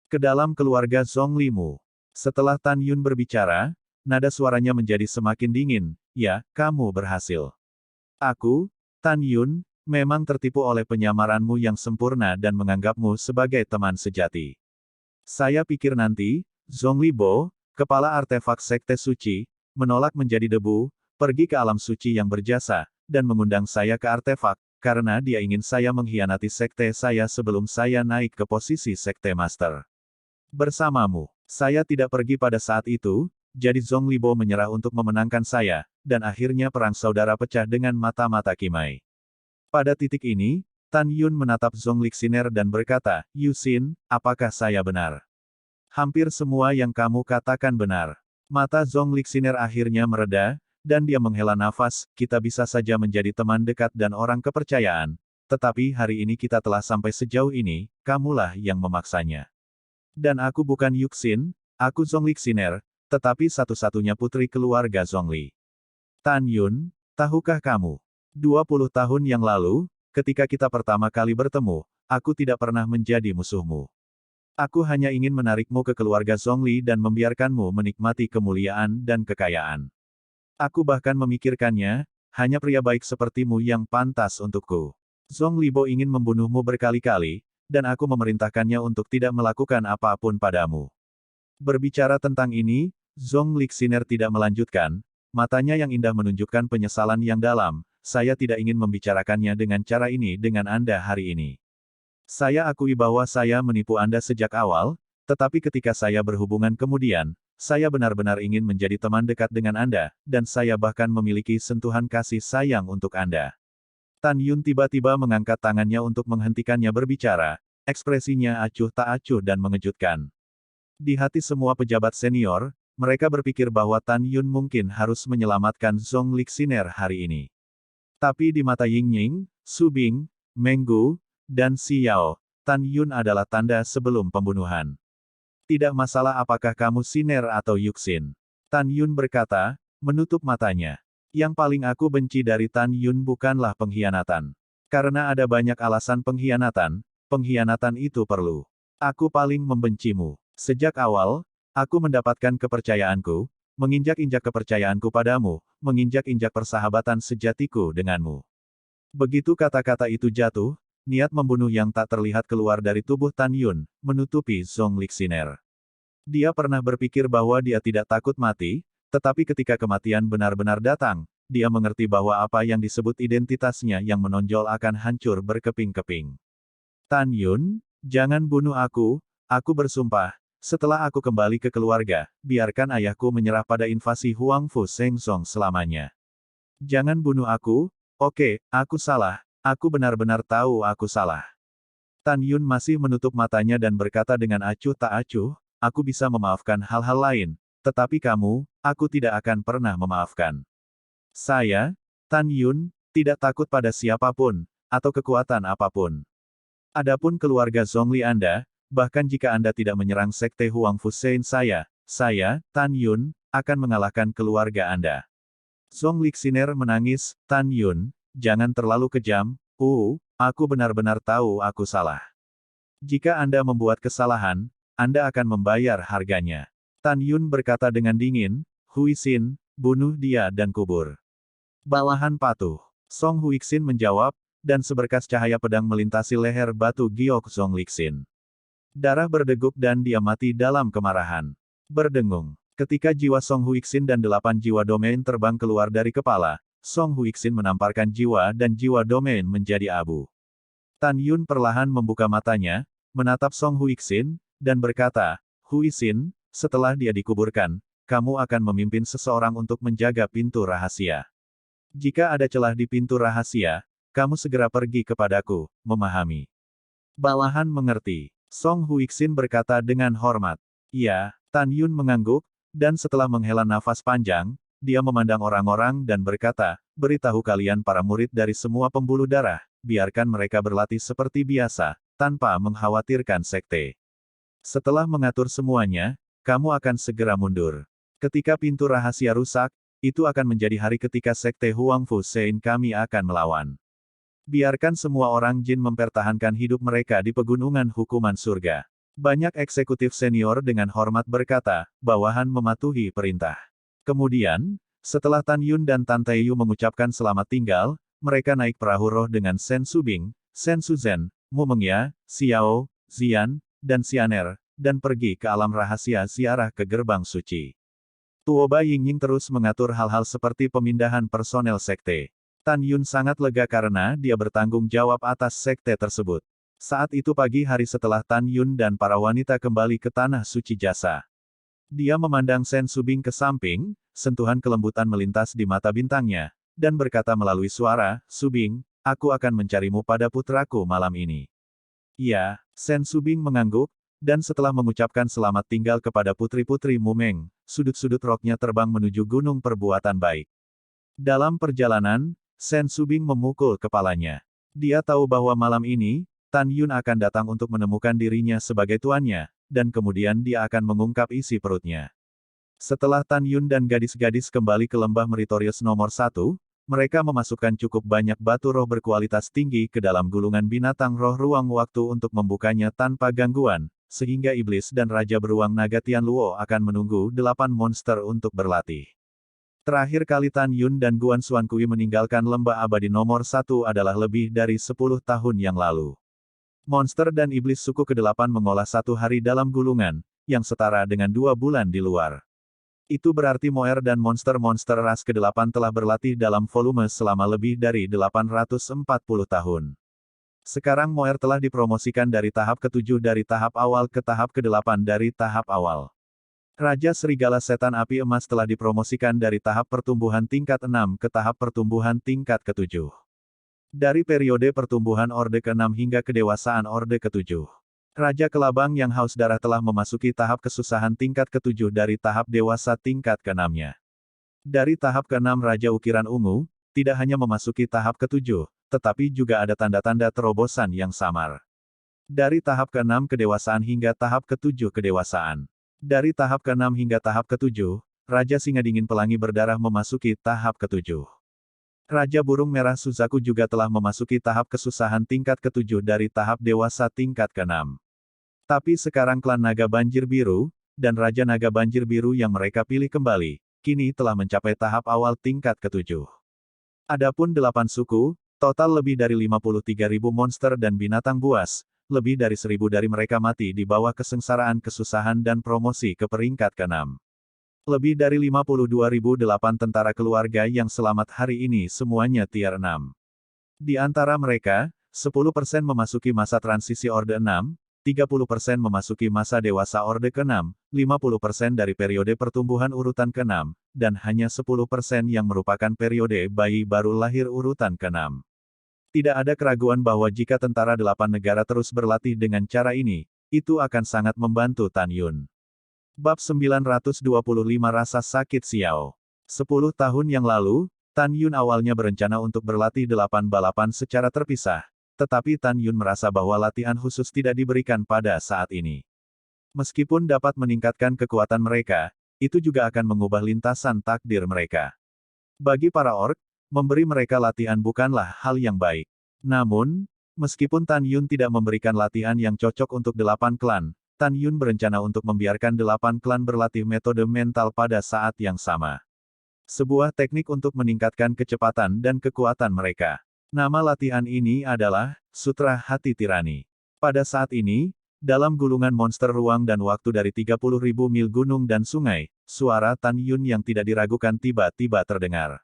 ke dalam keluarga Zhonglimu. Setelah Tan Yun berbicara, nada suaranya menjadi semakin dingin, ya, kamu berhasil. Aku, Tan Yun, memang tertipu oleh penyamaranmu yang sempurna dan menganggapmu sebagai teman sejati. Saya pikir nanti, Zhongli Bo, kepala artefak Sekte Suci, menolak menjadi debu, pergi ke alam suci yang berjasa, dan mengundang saya ke artefak, karena dia ingin saya mengkhianati sekte saya sebelum saya naik ke posisi sekte master. Bersamamu, saya tidak pergi pada saat itu, jadi Zhongli Bo menyerah untuk memenangkan saya, dan akhirnya perang saudara pecah dengan mata-mata Kimai. Pada titik ini, Tan Yun menatap Zhongli Xiner dan berkata, Yusin, apakah saya benar? Hampir semua yang kamu katakan benar. Mata Zhongli Xiner akhirnya mereda, dan dia menghela nafas, kita bisa saja menjadi teman dekat dan orang kepercayaan, tetapi hari ini kita telah sampai sejauh ini, kamulah yang memaksanya. Dan aku bukan Yuxin, aku Zhongli Xiner, tetapi satu-satunya putri keluarga Zhongli. Tan Yun, tahukah kamu? 20 tahun yang lalu, ketika kita pertama kali bertemu, aku tidak pernah menjadi musuhmu. Aku hanya ingin menarikmu ke keluarga Zhongli dan membiarkanmu menikmati kemuliaan dan kekayaan. Aku bahkan memikirkannya, hanya pria baik sepertimu yang pantas untukku. Zhongli Bo ingin membunuhmu berkali-kali, dan aku memerintahkannya untuk tidak melakukan apapun padamu. Berbicara tentang ini, Zhongli Xiner tidak melanjutkan, matanya yang indah menunjukkan penyesalan yang dalam, saya tidak ingin membicarakannya dengan cara ini dengan Anda hari ini. Saya akui bahwa saya menipu Anda sejak awal, tetapi ketika saya berhubungan kemudian, saya benar-benar ingin menjadi teman dekat dengan Anda, dan saya bahkan memiliki sentuhan kasih sayang untuk Anda. Tan Yun tiba-tiba mengangkat tangannya untuk menghentikannya berbicara, ekspresinya acuh tak acuh dan mengejutkan. Di hati semua pejabat senior, mereka berpikir bahwa Tan Yun mungkin harus menyelamatkan Zhongli Xiner hari ini. Tapi di mata Ying Ying, Su Bing, Meng Gu, dan Xiao, Tan Yun adalah tanda sebelum pembunuhan. Tidak masalah apakah kamu Siner atau Yuxin. Tan Yun berkata, menutup matanya. Yang paling aku benci dari Tan Yun bukanlah pengkhianatan. Karena ada banyak alasan pengkhianatan, pengkhianatan itu perlu. Aku paling membencimu. Sejak awal, aku mendapatkan kepercayaanku, menginjak-injak kepercayaanku padamu, menginjak-injak persahabatan sejatiku denganmu. Begitu kata-kata itu jatuh, niat membunuh yang tak terlihat keluar dari tubuh Tan Yun, menutupi Zhong Lixiner. Dia pernah berpikir bahwa dia tidak takut mati, tetapi ketika kematian benar-benar datang, dia mengerti bahwa apa yang disebut identitasnya yang menonjol akan hancur berkeping-keping. Tan Yun, jangan bunuh aku bersumpah, setelah aku kembali ke keluarga, biarkan ayahku menyerah pada invasi Huangfu Shengzong selamanya. Jangan bunuh aku, oke, aku salah, aku benar-benar tahu aku salah. Tan Yun masih menutup matanya dan berkata dengan acuh tak acuh, aku bisa memaafkan hal-hal lain, tetapi kamu, aku tidak akan pernah memaafkan. Saya, Tan Yun, tidak takut pada siapapun, atau kekuatan apapun. Adapun keluarga Zhongli Anda, bahkan jika Anda tidak menyerang sekte Huangfu Shein saya, Tan Yun, akan mengalahkan keluarga Anda. Zhong Lixiner menangis, Tan Yun, jangan terlalu kejam, aku benar-benar tahu aku salah. Jika Anda membuat kesalahan, Anda akan membayar harganya. Tan Yun berkata dengan dingin, Huixin, bunuh dia dan kubur. Bawahan patuh. Song Huixin menjawab, dan seberkas cahaya pedang melintasi leher batu giok Zhong Lixin. Darah berdegup dan dia mati dalam kemarahan. Berdengung. Ketika jiwa Song Huixin dan 8 jiwa domain terbang keluar dari kepala, Song Huixin menamparkan jiwa dan jiwa domain menjadi abu. Tan Yun perlahan membuka matanya, menatap Song Huixin, dan berkata, Huixin, setelah dia dikuburkan, kamu akan memimpin seseorang untuk menjaga pintu rahasia. Jika ada celah di pintu rahasia, kamu segera pergi kepadaku, memahami. Bawahan mengerti. Song Huixin berkata dengan hormat. Iya, Tan Yun mengangguk, dan setelah menghela nafas panjang, dia memandang orang-orang dan berkata, beritahu kalian para murid dari semua pembuluh darah, biarkan mereka berlatih seperti biasa, tanpa mengkhawatirkan sekte. Setelah mengatur semuanya, kamu akan segera mundur. Ketika pintu rahasia rusak, itu akan menjadi hari ketika sekte Huangfu Shein kami akan melawan. Biarkan semua orang jin mempertahankan hidup mereka di pegunungan hukuman surga. Banyak eksekutif senior dengan hormat berkata, bawahan mematuhi perintah. Kemudian, setelah Tan Yun dan Tan Taeyu mengucapkan selamat tinggal, mereka naik perahu roh dengan Shen Subing, Shen Suzhen, Mu Mengya, Xiao, Zian, dan Xianer, dan pergi ke alam rahasia ziarah ke gerbang suci. Tuoba Yingying terus mengatur hal-hal seperti pemindahan personel sekte. Tan Yun sangat lega karena dia bertanggung jawab atas sekte tersebut. Saat itu pagi hari setelah Tan Yun dan para wanita kembali ke tanah suci jasa. Dia memandang Shen Subing ke samping, sentuhan kelembutan melintas di mata bintangnya, dan berkata melalui suara, Subing, aku akan mencarimu pada putraku malam ini. Iya, Shen Subing mengangguk, dan setelah mengucapkan selamat tinggal kepada putri-putri Mumeng, sudut-sudut roknya terbang menuju gunung perbuatan baik. Dalam perjalanan, Shen Subing memukul kepalanya. Dia tahu bahwa malam ini, Tan Yun akan datang untuk menemukan dirinya sebagai tuannya, dan kemudian dia akan mengungkap isi perutnya. Setelah Tan Yun dan gadis-gadis kembali ke lembah Meritorious nomor 1, mereka memasukkan cukup banyak batu roh berkualitas tinggi ke dalam gulungan binatang roh ruang waktu untuk membukanya tanpa gangguan, sehingga iblis dan Raja Beruang Naga Tianluo akan menunggu 8 monster untuk berlatih. Terakhir kali Tan Yun dan Guan Xuankui meninggalkan lembah abadi nomor 1 adalah lebih dari 10 tahun yang lalu. Monster dan iblis suku ke-8 mengolah 1 hari dalam gulungan, yang setara dengan 2 bulan di luar. Itu berarti Moer dan monster-monster ras ke-8 telah berlatih dalam volume selama lebih dari 840 tahun. Sekarang Moer telah dipromosikan dari tahap ke-7 dari tahap awal ke tahap ke-8 dari tahap awal. Raja Serigala Setan Api Emas telah dipromosikan dari tahap pertumbuhan tingkat 6 ke tahap pertumbuhan tingkat ke-7. Dari periode pertumbuhan Orde ke-6 hingga kedewasaan Orde ke-7. Raja Kelabang yang haus darah telah memasuki tahap kesusahan tingkat ke-7 dari tahap dewasa tingkat ke-6-nya. Dari tahap ke-6 Raja Ukiran Ungu, tidak hanya memasuki tahap ke-7, tetapi juga ada tanda-tanda terobosan yang samar. Dari tahap ke-6 kedewasaan hingga tahap ke-7 kedewasaan. Dari tahap ke-6 hingga tahap ke-7, Raja Singa Dingin Pelangi Berdarah memasuki tahap ke-7. Raja Burung Merah Suzaku juga telah memasuki tahap kesusahan tingkat ke-7 dari tahap dewasa tingkat ke-6. Tapi sekarang klan Naga Banjir Biru, dan Raja Naga Banjir Biru yang mereka pilih kembali, kini telah mencapai tahap awal tingkat ke-7. Adapun 8 suku, total lebih dari 53.000 monster dan binatang buas, lebih dari 1.000 dari mereka mati di bawah kesengsaraan kesusahan dan promosi ke peringkat ke-6. Lebih dari 52.008 tentara keluarga yang selamat hari ini semuanya tier 6. Di antara mereka, 10% memasuki masa transisi Orde 6, 30% memasuki masa dewasa Orde ke-6, 50% dari periode pertumbuhan urutan ke-6, dan hanya 10% yang merupakan periode bayi baru lahir urutan ke-6. Tidak ada keraguan bahwa jika tentara 8 negara terus berlatih dengan cara ini, itu akan sangat membantu Tan Yun. Bab 925 Rasa Sakit Xiao. 10 tahun yang lalu, Tan Yun awalnya berencana untuk berlatih 8 balapan secara terpisah, tetapi Tan Yun merasa bahwa latihan khusus tidak diberikan pada saat ini. Meskipun dapat meningkatkan kekuatan mereka, itu juga akan mengubah lintasan takdir mereka. Bagi para orc, memberi mereka latihan bukanlah hal yang baik. Namun, meskipun Tan Yun tidak memberikan latihan yang cocok untuk 8 klan, Tan Yun berencana untuk membiarkan 8 klan berlatih metode mental pada saat yang sama. Sebuah teknik untuk meningkatkan kecepatan dan kekuatan mereka. Nama latihan ini adalah Sutra Hati Tirani. Pada saat ini, dalam gulungan monster ruang dan waktu dari 30.000 mil gunung dan sungai, suara Tan Yun yang tidak diragukan tiba-tiba terdengar.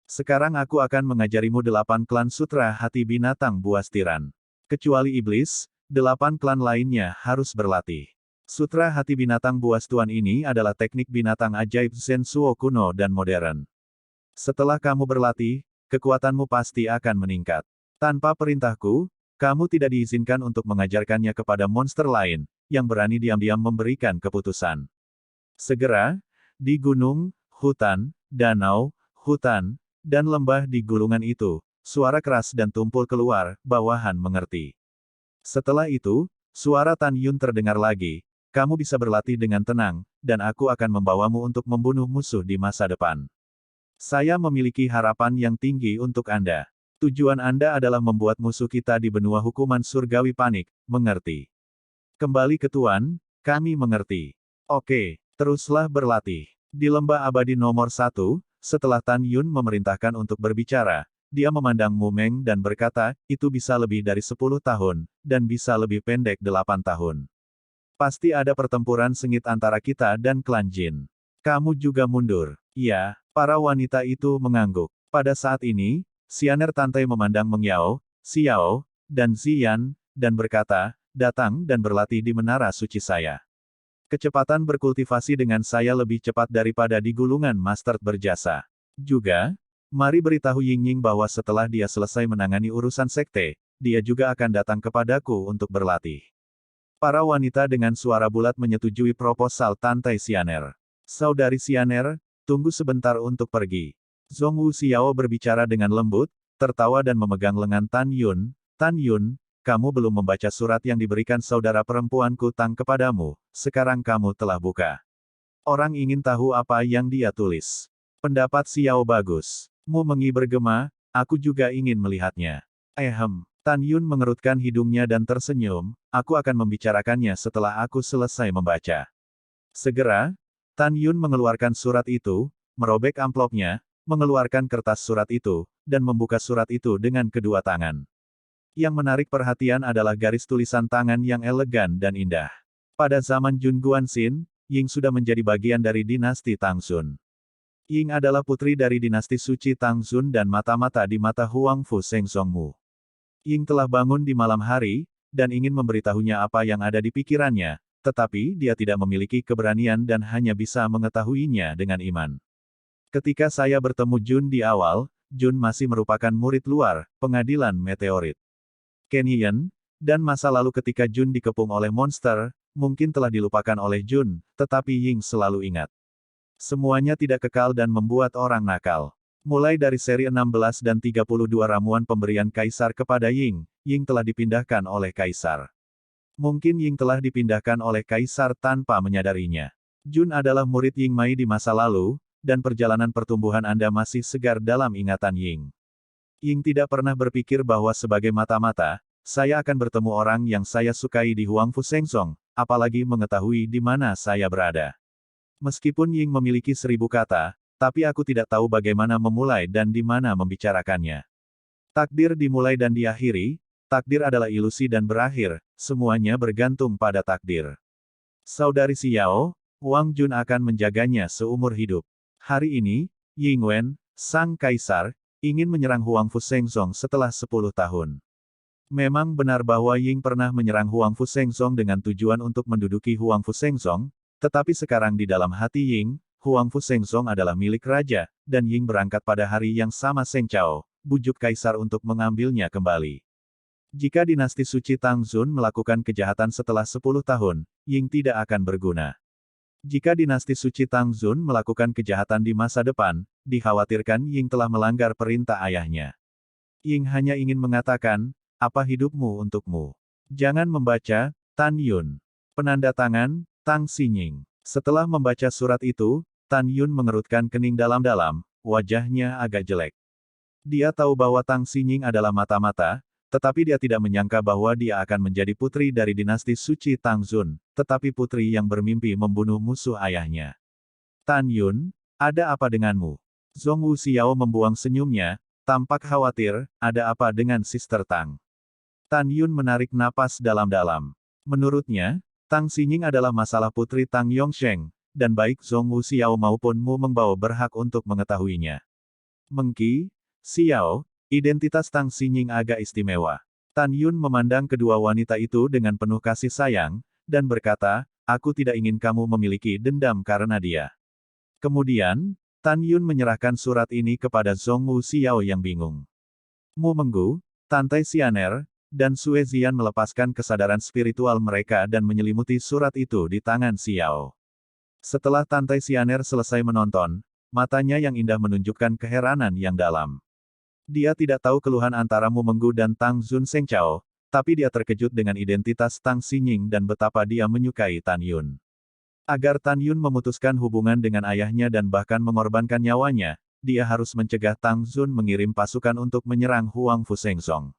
Sekarang aku akan mengajarimu 8 klan Sutra Hati Binatang Buas Tiran. Kecuali iblis, 8 klan lainnya harus berlatih. Sutra Hati Binatang Buas Tuan ini adalah teknik binatang ajaib Zensuo kuno dan modern. Setelah kamu berlatih, kekuatanmu pasti akan meningkat. Tanpa perintahku, kamu tidak diizinkan untuk mengajarkannya kepada monster lain, yang berani diam-diam memberikan keputusan. Segera, di gunung, hutan, danau, hutan, dan lembah di gulungan itu, suara keras dan tumpul keluar, bawahan mengerti. Setelah itu, suara Tan Yun terdengar lagi, kamu bisa berlatih dengan tenang, dan aku akan membawamu untuk membunuh musuh di masa depan. Saya memiliki harapan yang tinggi untuk Anda. Tujuan Anda adalah membuat musuh kita di benua hukuman surgawi panik, mengerti? Kembali ke Tuan, kami mengerti. Oke, teruslah berlatih. Di lembah abadi nomor 1, setelah Tan Yun memerintahkan untuk berbicara, dia memandang Mu Meng dan berkata, itu bisa lebih dari 10 tahun, dan bisa lebih pendek 8 tahun. Pasti ada pertempuran sengit antara kita dan klan Jin. Kamu juga mundur. Ya, para wanita itu mengangguk. Pada saat ini, Xianer Tantai memandang Meng Yao, Xiao, dan Ziyan, dan berkata, datang dan berlatih di menara suci saya. Kecepatan berkultivasi dengan saya lebih cepat daripada di gulungan master berjasa. Juga, mari beritahu Ying-Ying bahwa setelah dia selesai menangani urusan sekte, dia juga akan datang kepadaku untuk berlatih. Para wanita dengan suara bulat menyetujui proposal Tantai Xianer. Saudari Xianer, tunggu sebentar untuk pergi. Zhong Wu Xiao berbicara dengan lembut, tertawa dan memegang lengan Tan Yun. Tan Yun, kamu belum membaca surat yang diberikan saudara perempuanku Tang kepadamu, sekarang kamu telah buka. Orang ingin tahu apa yang dia tulis. Pendapat Xiao bagus. Mu Mengi bergema, aku juga ingin melihatnya. Tan Yun mengerutkan hidungnya dan tersenyum, aku akan membicarakannya setelah aku selesai membaca. Segera, Tan Yun mengeluarkan surat itu, merobek amplopnya, mengeluarkan kertas surat itu, dan membuka surat itu dengan kedua tangan. Yang menarik perhatian adalah garis tulisan tangan yang elegan dan indah. Pada zaman Jun Guanxin, Ying sudah menjadi bagian dari dinasti Tangxun. Ying adalah putri dari dinasti suci Tangxun dan mata-mata di mata Huang Fu Seng Zhongmu. Ying telah bangun di malam hari, dan ingin memberitahunya apa yang ada di pikirannya, tetapi dia tidak memiliki keberanian dan hanya bisa mengetahuinya dengan iman. Ketika saya bertemu Jun di awal, Jun masih merupakan murid luar, pengadilan meteorit. Kenyan, dan masa lalu ketika Jun dikepung oleh monster, mungkin telah dilupakan oleh Jun, tetapi Ying selalu ingat. Semuanya tidak kekal dan membuat orang nakal. Mulai dari seri 16 dan 32 ramuan pemberian Kaisar kepada Ying, Ying telah dipindahkan oleh Kaisar. Mungkin Ying telah dipindahkan oleh Kaisar tanpa menyadarinya. Jun adalah murid Ying Mai di masa lalu, dan perjalanan pertumbuhan Anda masih segar dalam ingatan Ying. Ying tidak pernah berpikir bahwa sebagai mata-mata, saya akan bertemu orang yang saya sukai di Huangfu Sengsong, apalagi mengetahui di mana saya berada. Meskipun Ying memiliki 1000 kata, tapi aku tidak tahu bagaimana memulai dan di mana membicarakannya. Takdir dimulai dan diakhiri, takdir adalah ilusi dan berakhir, semuanya bergantung pada takdir. Saudari Xiao, Wang Jun akan menjaganya seumur hidup. Hari ini, Ying Wen, sang kaisar, ingin menyerang Huangfu Sengsong setelah 10 tahun. Memang benar bahwa Ying pernah menyerang Huangfu Sengsong dengan tujuan untuk menduduki Huangfu Sengsong, tetapi sekarang di dalam hati Ying, Huangfu Sengsong adalah milik raja, dan Ying berangkat pada hari yang sama Seng Chao, bujuk kaisar untuk mengambilnya kembali. Jika dinasti suci Tangzun melakukan kejahatan setelah 10 tahun, Ying tidak akan berguna. Jika dinasti suci Tangzun melakukan kejahatan di masa depan, dikhawatirkan Ying telah melanggar perintah ayahnya. Ying hanya ingin mengatakan, apa hidupmu untukmu? Jangan membaca, Tan Yun. Penanda tangan, Tang Xinying. Setelah membaca surat itu, Tan Yun mengerutkan kening dalam-dalam, wajahnya agak jelek. Dia tahu bahwa Tang Xinying adalah mata-mata, tetapi dia tidak menyangka bahwa dia akan menjadi putri dari dinasti suci Tangzun, tetapi putri yang bermimpi membunuh musuh ayahnya. Tan Yun, ada apa denganmu? Zhong Wuxiao membuang senyumnya, tampak khawatir, ada apa dengan Sister Tang? Tan Yun menarik napas dalam-dalam. Menurutnya, Tang Xinying adalah masalah putri Tang Yongsheng, dan baik Zhong Wuxiao maupun Mu Mengbao berhak untuk mengetahuinya. Mengki, Xiao, identitas Tang Xinying agak istimewa. Tan Yun memandang kedua wanita itu dengan penuh kasih sayang, dan berkata, aku tidak ingin kamu memiliki dendam karena dia. Kemudian, Tan Yun menyerahkan surat ini kepada Zhong Wuxiao yang bingung. Mu Menggu, Tante Xianer, dan Sue Zian melepaskan kesadaran spiritual mereka dan menyelimuti surat itu di tangan Xiao. Setelah Tante Xianer selesai menonton, matanya yang indah menunjukkan keheranan yang dalam. Dia tidak tahu keluhan antara Mu Menggu dan Tang Zun Seng Chao, tapi dia terkejut dengan identitas Tang Xinying dan betapa dia menyukai Tan Yun. Agar Tan Yun memutuskan hubungan dengan ayahnya dan bahkan mengorbankan nyawanya, dia harus mencegah Tang Zun mengirim pasukan untuk menyerang Huangfu Sengsong.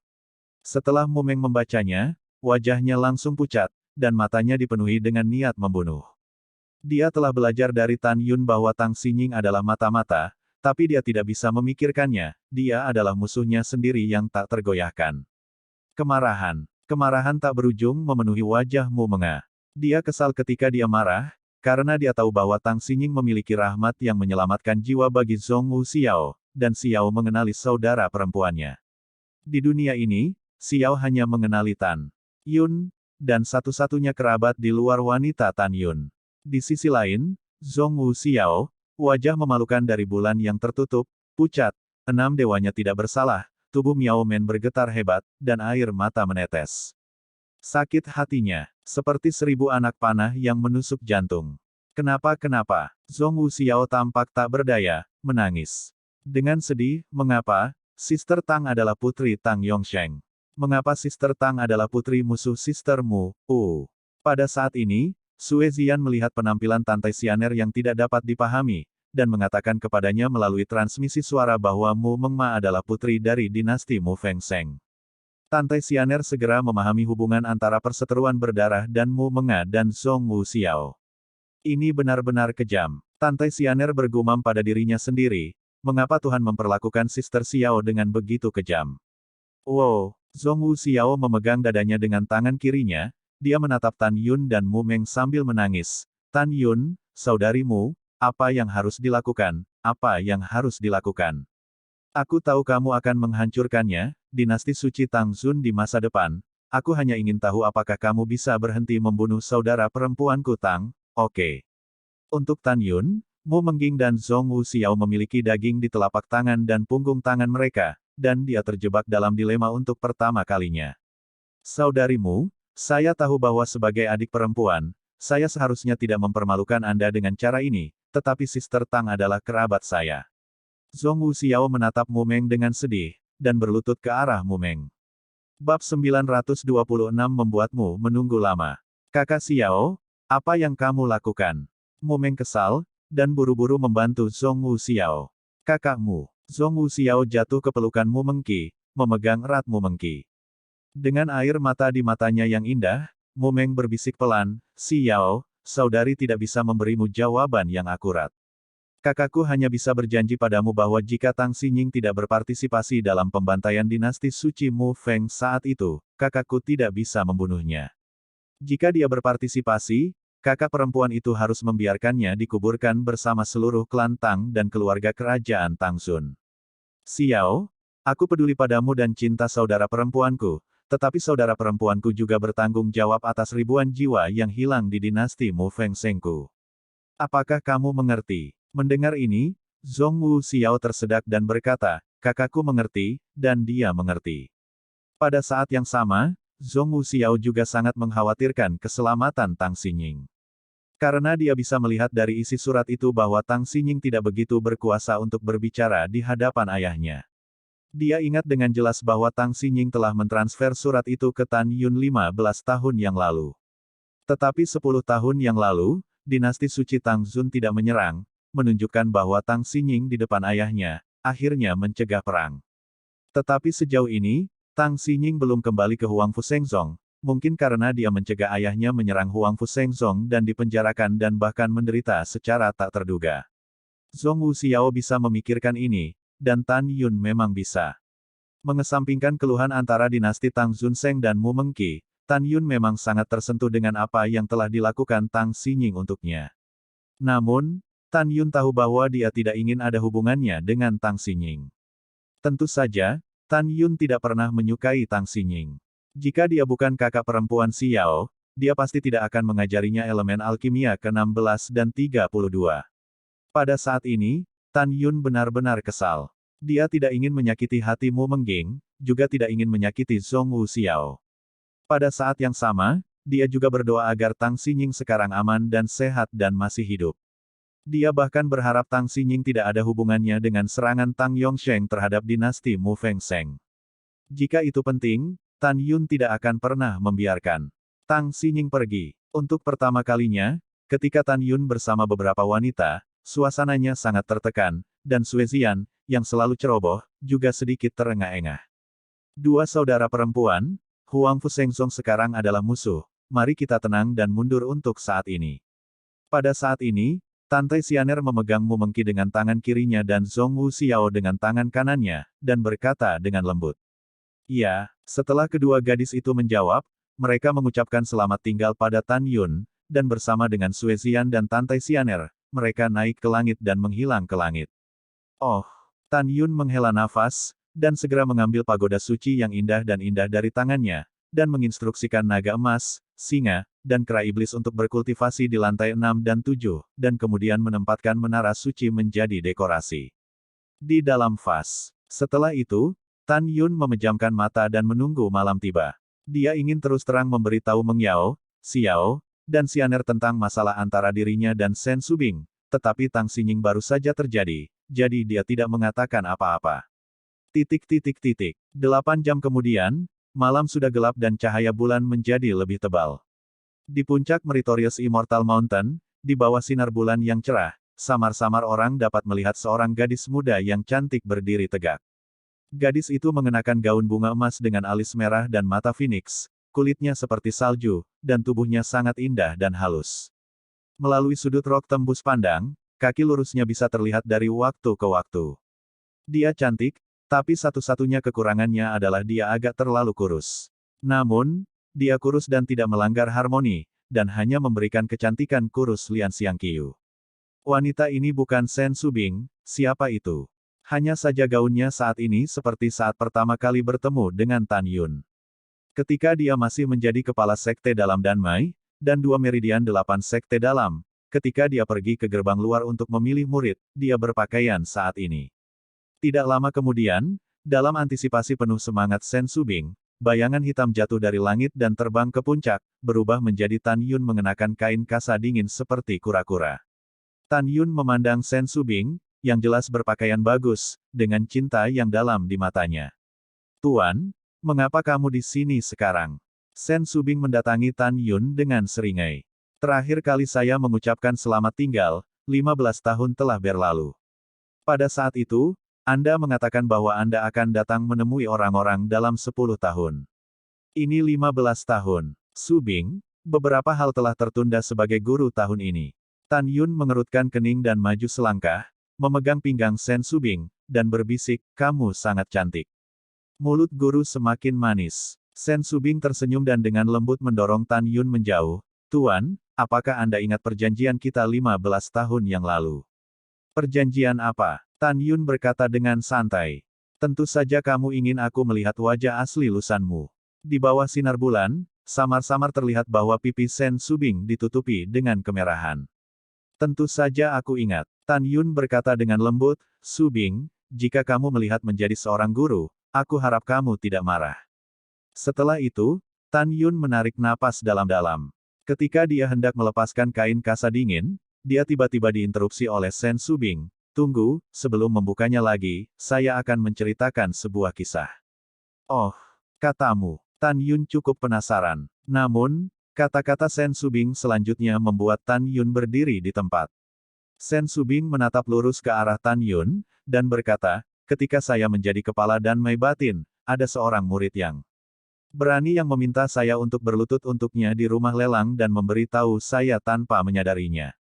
Setelah Mu Meng membacanya, wajahnya langsung pucat, dan matanya dipenuhi dengan niat membunuh. Dia telah belajar dari Tan Yun bahwa Tang Xinying adalah mata-mata, tapi dia tidak bisa memikirkannya, dia adalah musuhnya sendiri yang tak tergoyahkan. Kemarahan tak berujung memenuhi wajah Mu Menga. Dia kesal ketika dia marah, karena dia tahu bahwa Tang Xinying memiliki rahmat yang menyelamatkan jiwa bagi Zhong Wuxiao, dan Xiao mengenali saudara perempuannya. Di dunia ini, Xiao hanya mengenali Tan Yun, dan satu-satunya kerabat di luar wanita Tan Yun. Di sisi lain, Zhong Wuxiao, wajah memalukan dari bulan yang tertutup, pucat, 6 dewanya tidak bersalah, tubuh Miao Men bergetar hebat, dan air mata menetes. Sakit hatinya, seperti 1000 anak panah yang menusuk jantung. Kenapa? Zhong Wuxiao tampak tak berdaya, menangis. Dengan sedih, mengapa? Sister Tang adalah putri Tang Yongsheng. Mengapa Sister Tang adalah putri musuh Sister Mu? Pada saat ini, Sue Zian melihat penampilan Tante Xianer yang tidak dapat dipahami, dan mengatakan kepadanya melalui transmisi suara bahwa Mu Mengma adalah putri dari dinasti Mu Fengseng. Tante Xianer segera memahami hubungan antara perseteruan berdarah dan Mu Menga dan Zhong Wuxiao. Ini benar-benar kejam. Tante Xianer bergumam pada dirinya sendiri, mengapa Tuhan memperlakukan Sister Xiao dengan begitu kejam? Wow! Zhong Wuxiao memegang dadanya dengan tangan kirinya, dia menatap Tan Yun dan Mu Meng sambil menangis. Tan Yun, saudarimu, apa yang harus dilakukan? Apa yang harus dilakukan? Aku tahu kamu akan menghancurkannya, dinasti suci Tangzun di masa depan. Aku hanya ingin tahu apakah kamu bisa berhenti membunuh saudara perempuanku Tang. Oke. Untuk Tan Yun, Mu Mengging dan Zhong Wuxiao memiliki daging di telapak tangan dan punggung tangan mereka, dan dia terjebak dalam dilema untuk pertama kalinya. Saudarimu, saya tahu bahwa sebagai adik perempuan, saya seharusnya tidak mempermalukan Anda dengan cara ini, tetapi Sister Tang adalah kerabat saya. Zhong Wuxiao menatap Mu Meng dengan sedih, dan berlutut ke arah Mu Meng. Bab 926 membuatmu menunggu lama. Kakak Xiao, apa yang kamu lakukan? Mumeng kesal, dan buru-buru membantu Zhong Wu Xiao. Kakakmu. Zhong Wu Xiao jatuh ke pelukan Mumeng Qi, memegang erat Mumeng Qi. Dengan air mata di matanya yang indah, Mumeng berbisik pelan, Xiao, saudari tidak bisa memberimu jawaban yang akurat. Kakakku hanya bisa berjanji padamu bahwa jika Tang Xinying tidak berpartisipasi dalam pembantaian dinasti suci Mu Feng saat itu, kakakku tidak bisa membunuhnya. Jika dia berpartisipasi, kakak perempuan itu harus membiarkannya dikuburkan bersama seluruh klan Tang dan keluarga kerajaan Tang Xun. Xiao, aku peduli padamu dan cinta saudara perempuanku, tetapi saudara perempuanku juga bertanggung jawab atas ribuan jiwa yang hilang di dinasti Mu Feng Sengku. Apakah kamu mengerti? Mendengar ini, Zhong Wu Xiao tersedak dan berkata, kakakku mengerti, dan dia mengerti. Pada saat yang sama, Zhong Wu Xiao juga sangat mengkhawatirkan keselamatan Tang Xinying. Karena dia bisa melihat dari isi surat itu bahwa Tang Xinying tidak begitu berkuasa untuk berbicara di hadapan ayahnya. Dia ingat dengan jelas bahwa Tang Xinying telah mentransfer surat itu ke Tan Yun 15 tahun yang lalu. Tetapi 10 tahun yang lalu, dinasti suci Tang Xun tidak menyerang, menunjukkan bahwa Tang Xinying di depan ayahnya, akhirnya mencegah perang. Tetapi sejauh ini, Tang Xinying belum kembali ke Huangfu Shengzong, mungkin karena dia mencegah ayahnya menyerang Huangfu Shengzong dan dipenjarakan dan bahkan menderita secara tak terduga. Zhong Wu Xiao bisa memikirkan ini, dan Tan Yun memang bisa. Mengesampingkan keluhan antara dinasti Tang Xunseng dan Mu Mengqi, Tan Yun memang sangat tersentuh dengan apa yang telah dilakukan Tang Xinying untuknya. Namun, Tan Yun tahu bahwa dia tidak ingin ada hubungannya dengan Tang Xinying. Tentu saja, Tan Yun tidak pernah menyukai Tang Xinying. Jika dia bukan kakak perempuan Xiao, dia pasti tidak akan mengajarinya elemen alkimia ke-16 dan 32. Pada saat ini, Tan Yun benar-benar kesal. Dia tidak ingin menyakiti hati Mu Mengging, juga tidak ingin menyakiti Zhong Wu Xiao. Pada saat yang sama, dia juga berdoa agar Tang Xinying sekarang aman dan sehat dan masih hidup. Dia bahkan berharap Tang Xinying tidak ada hubungannya dengan serangan Tang Yongsheng terhadap dinasti Mu Feng Seng. Jika itu penting, Tan Yun tidak akan pernah membiarkan Tang Xinying pergi. Untuk pertama kalinya, ketika Tan Yun bersama beberapa wanita, suasananya sangat tertekan, dan Sue Zian, yang selalu ceroboh, juga sedikit terengah-engah. Dua saudara perempuan, Huangfu Shengzong sekarang adalah musuh. Mari kita tenang dan mundur untuk saat ini. Pada saat ini, Tante Xianer memegang Mu Mengqi dengan tangan kirinya dan Zhong Wu Xiao dengan tangan kanannya, dan berkata dengan lembut. Iya, setelah kedua gadis itu menjawab, mereka mengucapkan selamat tinggal pada Tan Yun, dan bersama dengan Sue Zian dan Tante Xianer, mereka naik ke langit dan menghilang ke langit. Oh, Tan Yun menghela nafas, dan segera mengambil pagoda suci yang indah dari tangannya, dan menginstruksikan naga emas, singa, dan kera iblis untuk berkultivasi di lantai 6 dan 7, dan kemudian menempatkan menara suci menjadi dekorasi. Di dalam vas. Setelah itu, Tan Yun memejamkan mata dan menunggu malam tiba. Dia ingin terus terang memberitahu Meng Yao, Xiao, dan Xianer tentang masalah antara dirinya dan Shen Subing, tetapi Tang Xinying baru saja terjadi, jadi dia tidak mengatakan apa-apa. 8 jam kemudian, malam sudah gelap dan cahaya bulan menjadi lebih tebal. Di puncak Meritorious Immortal Mountain, di bawah sinar bulan yang cerah, samar-samar orang dapat melihat seorang gadis muda yang cantik berdiri tegak. Gadis itu mengenakan gaun bunga emas dengan alis merah dan mata phoenix, kulitnya seperti salju, dan tubuhnya sangat indah dan halus. Melalui sudut rok tembus pandang, kaki lurusnya bisa terlihat dari waktu ke waktu. Dia cantik, tapi satu-satunya kekurangannya adalah dia agak terlalu kurus. Namun, dia kurus dan tidak melanggar harmoni, dan hanya memberikan kecantikan kurus Lian Xiangqiu. Wanita ini bukan Shen Subing, siapa itu? Hanya saja gaunnya saat ini seperti saat pertama kali bertemu dengan Tan Yun. Ketika dia masih menjadi kepala sekte dalam Danmai, dan 2 meridian 8 sekte dalam, ketika dia pergi ke gerbang luar untuk memilih murid, dia berpakaian saat ini. Tidak lama kemudian, dalam antisipasi penuh semangat Shen Subing, bayangan hitam jatuh dari langit dan terbang ke puncak, berubah menjadi Tan Yun mengenakan kain kasa dingin seperti kura-kura. Tan Yun memandang Shen Subing, yang jelas berpakaian bagus, dengan cinta yang dalam di matanya. Tuan, Mengapa kamu di sini sekarang? Sen Subing mendatangi Tan Yun dengan seringai. Terakhir kali saya mengucapkan selamat tinggal, 15 tahun telah berlalu. Pada saat itu, Anda mengatakan bahwa Anda akan datang menemui orang-orang dalam 10 tahun. Ini 15 tahun. Subing, beberapa hal telah tertunda sebagai guru tahun ini. Tan Yun mengerutkan kening dan maju selangkah, memegang pinggang Sen Subing, dan berbisik, kamu sangat cantik. Mulut guru semakin manis. Sen Subing tersenyum dan dengan lembut mendorong Tan Yun menjauh. Tuan, apakah Anda ingat perjanjian kita 15 tahun yang lalu? Perjanjian apa? Tan Yun berkata dengan santai. Tentu saja kamu ingin aku melihat wajah asli lusanmu. Di bawah sinar bulan, samar-samar terlihat bahwa pipi Sen Subing ditutupi dengan kemerahan. Tentu saja aku ingat. Tan Yun berkata dengan lembut, Subing, jika kamu melihat menjadi seorang guru, aku harap kamu tidak marah. Setelah itu, Tan Yun menarik napas dalam-dalam. Ketika dia hendak melepaskan kain kasa dingin, dia tiba-tiba diinterupsi oleh Sen Subing. Tunggu, sebelum membukanya lagi, saya akan menceritakan sebuah kisah. Oh, katamu. Tan Yun cukup penasaran. Namun, kata-kata Sen Subing selanjutnya membuat Tan Yun berdiri di tempat. Sen Subing menatap lurus ke arah Tan Yun, dan berkata, ketika saya menjadi kepala Danmai Batin, ada seorang murid yang berani yang meminta saya untuk berlutut untuknya di rumah lelang dan memberitahu saya tanpa menyadarinya.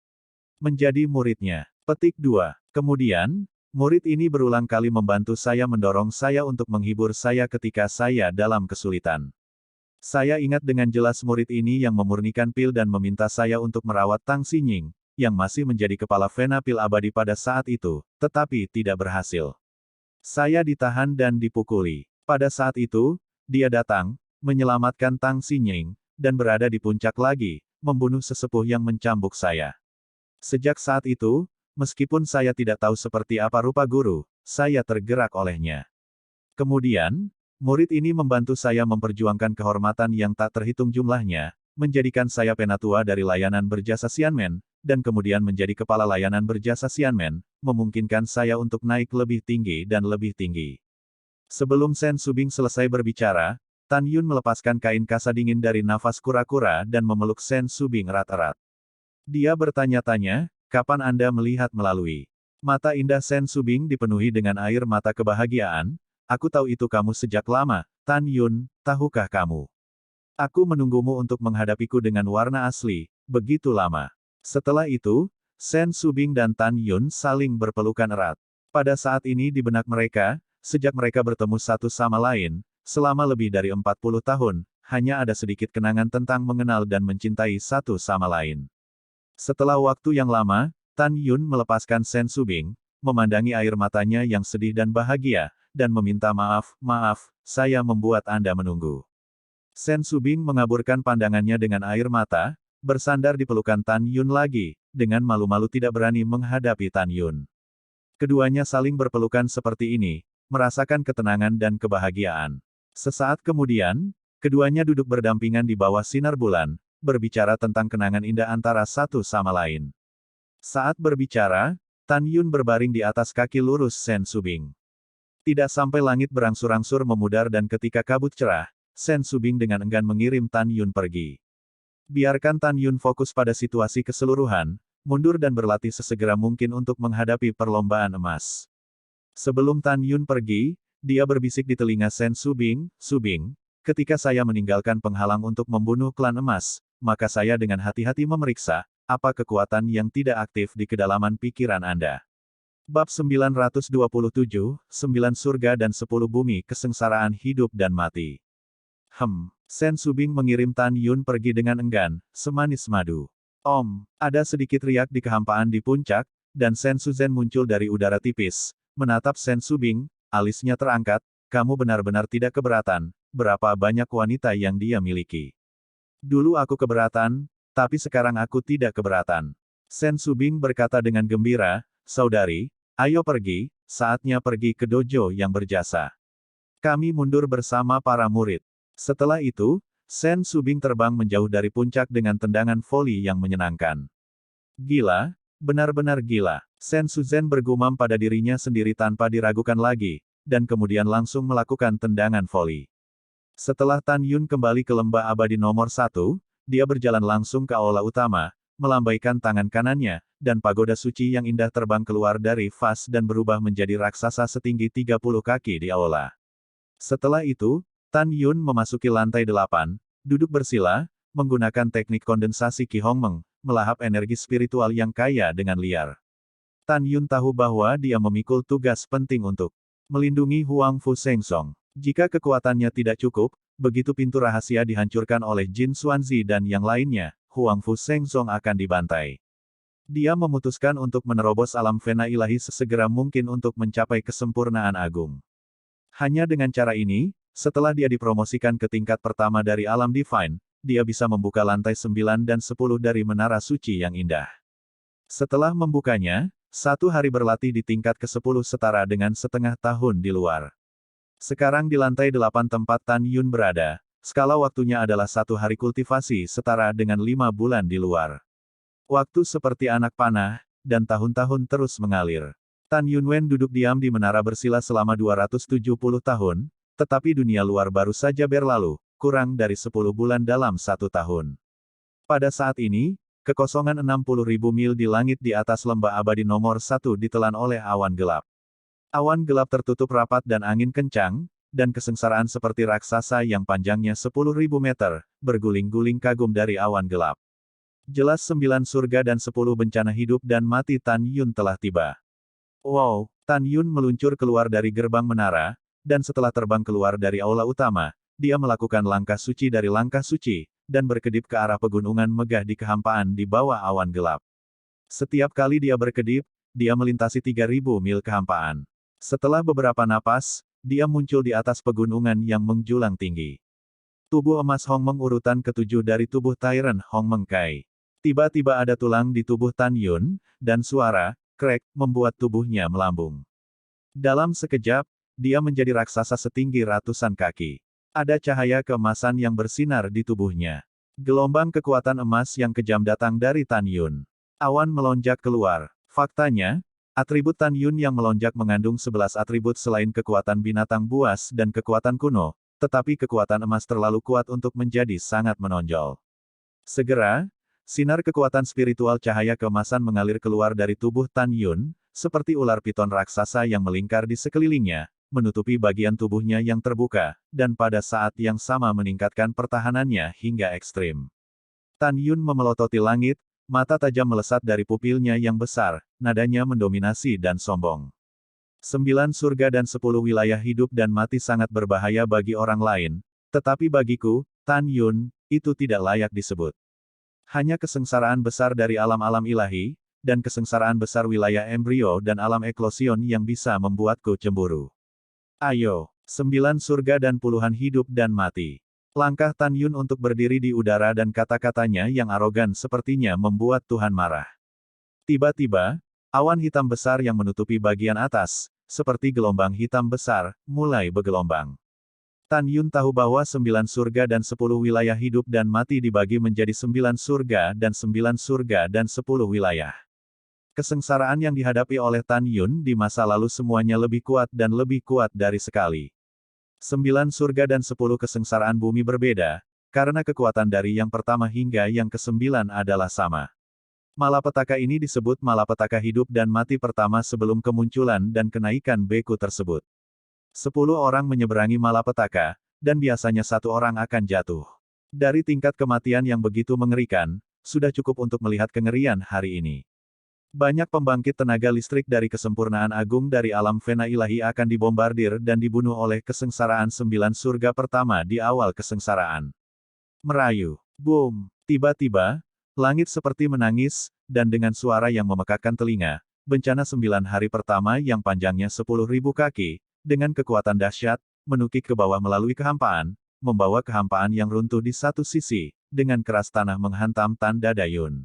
Menjadi muridnya. Petik 2. Kemudian, murid ini berulang kali membantu saya mendorong saya untuk menghibur saya ketika saya dalam kesulitan. Saya ingat dengan jelas murid ini yang memurnikan pil dan meminta saya untuk merawat Tang Xinying, yang masih menjadi kepala Vena Pil Abadi pada saat itu, tetapi tidak berhasil. Saya ditahan dan dipukuli. Pada saat itu, dia datang, menyelamatkan Tang Xinying, dan berada di puncak lagi, membunuh sesepuh yang mencambuk saya. Sejak saat itu, meskipun saya tidak tahu seperti apa rupa guru, saya tergerak olehnya. Kemudian, murid ini membantu saya memperjuangkan kehormatan yang tak terhitung jumlahnya, menjadikan saya penatua dari layanan berjasa Xianmen, dan kemudian menjadi kepala layanan berjasa Xianmen, memungkinkan saya untuk naik lebih tinggi dan lebih tinggi. Sebelum Sen Subing selesai berbicara, Tan Yun melepaskan kain kasa dingin dari nafas kura-kura dan memeluk Sen Subing erat-erat. Dia bertanya-tanya, kapan Anda melihat melalui mata indah Sen Subing dipenuhi dengan air mata kebahagiaan? Aku tahu itu kamu sejak lama, Tan Yun, tahukah kamu? Aku menunggumu untuk menghadapiku dengan warna asli, begitu lama. Setelah itu, Sen Subing dan Tan Yun saling berpelukan erat. Pada saat ini di benak mereka, sejak mereka bertemu satu sama lain, selama lebih dari 40 tahun, hanya ada sedikit kenangan tentang mengenal dan mencintai satu sama lain. Setelah waktu yang lama, Tan Yun melepaskan Sen Subing, memandangi air matanya yang sedih dan bahagia, dan meminta maaf, maaf, saya membuat Anda menunggu. Sen Subing mengaburkan pandangannya dengan air mata, bersandar di pelukan Tan Yun lagi, dengan malu-malu tidak berani menghadapi Tan Yun. Keduanya saling berpelukan seperti ini, merasakan ketenangan dan kebahagiaan. Sesaat kemudian, keduanya duduk berdampingan di bawah sinar bulan, berbicara tentang kenangan indah antara satu sama lain. Saat berbicara, Tan Yun berbaring di atas kaki lurus Sen Subing. Tidak sampai langit berangsur-angsur memudar dan ketika kabut cerah, Sen Subing dengan enggan mengirim Tan Yun pergi. Biarkan Tan Yun fokus pada situasi keseluruhan, mundur dan berlatih sesegera mungkin untuk menghadapi perlombaan emas. Sebelum Tan Yun pergi, dia berbisik di telinga Sen Subing, Subing, ketika saya meninggalkan penghalang untuk membunuh klan emas, maka saya dengan hati-hati memeriksa, apa kekuatan yang tidak aktif di kedalaman pikiran Anda. Bab 927, 9 surga dan 10 bumi kesengsaraan hidup dan mati. Sen Subing mengirim Tan Yun pergi dengan enggan, semanis madu. Ada sedikit riak di kehampaan di puncak, dan Sen Suzhen muncul dari udara tipis, menatap Sen Subing, alisnya terangkat, kamu benar-benar tidak keberatan, berapa banyak wanita yang dia miliki. Dulu aku keberatan, tapi sekarang aku tidak keberatan. Sen Subing berkata dengan gembira, saudari, ayo pergi, saatnya pergi ke dojo yang berjasa. Kami mundur bersama para murid. Setelah itu, Sen Subing terbang menjauh dari puncak dengan tendangan voli yang menyenangkan. Gila, benar-benar gila. Sen Suzhen bergumam pada dirinya sendiri tanpa diragukan lagi, dan kemudian langsung melakukan tendangan voli. Setelah Tan Yun kembali ke lembah abadi nomor 1, dia berjalan langsung ke aula utama, melambaikan tangan kanannya, dan pagoda suci yang indah terbang keluar dari vas dan berubah menjadi raksasa setinggi 30 kaki di aula. Setelah itu, Tan Yun memasuki lantai 8, duduk bersila, menggunakan teknik kondensasi Qi Hongmeng, melahap energi spiritual yang kaya dengan liar. Tan Yun tahu bahwa dia memikul tugas penting untuk melindungi Huang Fu Sengsong. Jika kekuatannya tidak cukup, begitu pintu rahasia dihancurkan oleh Jin Xuanzi dan yang lainnya, Huang Fu Sengsong akan dibantai. Dia memutuskan untuk menerobos alam fena ilahi sesegera mungkin untuk mencapai kesempurnaan agung. Hanya dengan cara ini, setelah dia dipromosikan ke tingkat pertama dari alam divine, dia bisa membuka lantai 9 dan 10 dari menara suci yang indah. Setelah membukanya, 1 hari berlatih di tingkat ke-10 setara dengan setengah tahun di luar. Sekarang di lantai 8 tempat Tan Yun berada, skala waktunya adalah 1 hari kultivasi setara dengan 5 bulan di luar. Waktu seperti anak panah, dan tahun-tahun terus mengalir. Tan Yunwen duduk diam di menara bersila selama 270 tahun, tetapi dunia luar baru saja berlalu, kurang dari 10 bulan dalam 1 tahun. Pada saat ini, kekosongan 60.000 mil di langit di atas lembah abadi nomor 1 ditelan oleh awan gelap. Awan gelap tertutup rapat dan angin kencang, dan kesengsaraan seperti raksasa yang panjangnya 10.000 meter, berguling-guling kagum dari awan gelap. Jelas 9 surga dan 10 bencana hidup dan mati Tan Yun telah tiba. Wow, Tan Yun meluncur keluar dari gerbang menara, dan setelah terbang keluar dari aula utama, dia melakukan langkah suci dari langkah suci, dan berkedip ke arah pegunungan megah di kehampaan di bawah awan gelap. Setiap kali dia berkedip, dia melintasi 3.000 mil kehampaan. Setelah beberapa napas, dia muncul di atas pegunungan yang menjulang tinggi. Tubuh emas Hongmeng urutan ke-7 dari tubuh Tyrant Hongmeng Kai. Tiba-tiba ada tulang di tubuh Tan Yun, dan suara krek, membuat tubuhnya melambung. Dalam sekejap, dia menjadi raksasa setinggi ratusan kaki. Ada cahaya keemasan yang bersinar di tubuhnya. Gelombang kekuatan emas yang kejam datang dari Tan Yun. Awan melonjak keluar. Faktanya, atribut Tan Yun yang melonjak mengandung 11 atribut selain kekuatan binatang buas dan kekuatan kuno, tetapi kekuatan emas terlalu kuat untuk menjadi sangat menonjol. Segera, sinar kekuatan spiritual cahaya keemasan mengalir keluar dari tubuh Tan Yun, seperti ular piton raksasa yang melingkar di sekelilingnya, menutupi bagian tubuhnya yang terbuka, dan pada saat yang sama meningkatkan pertahanannya hingga ekstrim. Tan Yun memelototi langit, mata tajam melesat dari pupilnya yang besar, nadanya mendominasi dan sombong. 9 surga dan 10 wilayah hidup dan mati sangat berbahaya bagi orang lain, tetapi bagiku, Tan Yun, itu tidak layak disebut. Hanya kesengsaraan besar dari alam-alam ilahi, dan kesengsaraan besar wilayah embrio dan alam eklosion yang bisa membuatku cemburu. Ayo, 9 surga dan puluhan hidup dan mati. Langkah Tan Yun untuk berdiri di udara dan kata-katanya yang arogan sepertinya membuat Tuhan marah. Tiba-tiba, awan hitam besar yang menutupi bagian atas, seperti gelombang hitam besar, mulai bergelombang. Tan Yun tahu bahwa 9 surga dan 10 wilayah hidup dan mati dibagi menjadi 9 surga dan 9 surga dan 10 wilayah. Kesengsaraan yang dihadapi oleh Tan Yun di masa lalu semuanya lebih kuat dan lebih kuat dari sekali. 9 surga dan 10 kesengsaraan bumi berbeda, karena kekuatan dari yang pertama hingga yang ke-9 adalah sama. Malapetaka ini disebut malapetaka hidup dan mati pertama sebelum kemunculan dan kenaikan beku tersebut. 10 orang menyeberangi malapetaka, dan biasanya 1 orang akan jatuh. Dari tingkat kematian yang begitu mengerikan, sudah cukup untuk melihat kengerian hari ini. Banyak pembangkit tenaga listrik dari kesempurnaan agung dari alam fena ilahi akan dibombardir dan dibunuh oleh kesengsaraan 9 surga pertama di awal kesengsaraan. Merayu. Boom. Tiba-tiba, langit seperti menangis, dan dengan suara yang memekakkan telinga, bencana 9 hari pertama yang panjangnya 10.000 kaki, dengan kekuatan dahsyat, menukik ke bawah melalui kehampaan, membawa kehampaan yang runtuh di satu sisi, dengan keras tanah menghantam Tan Yun.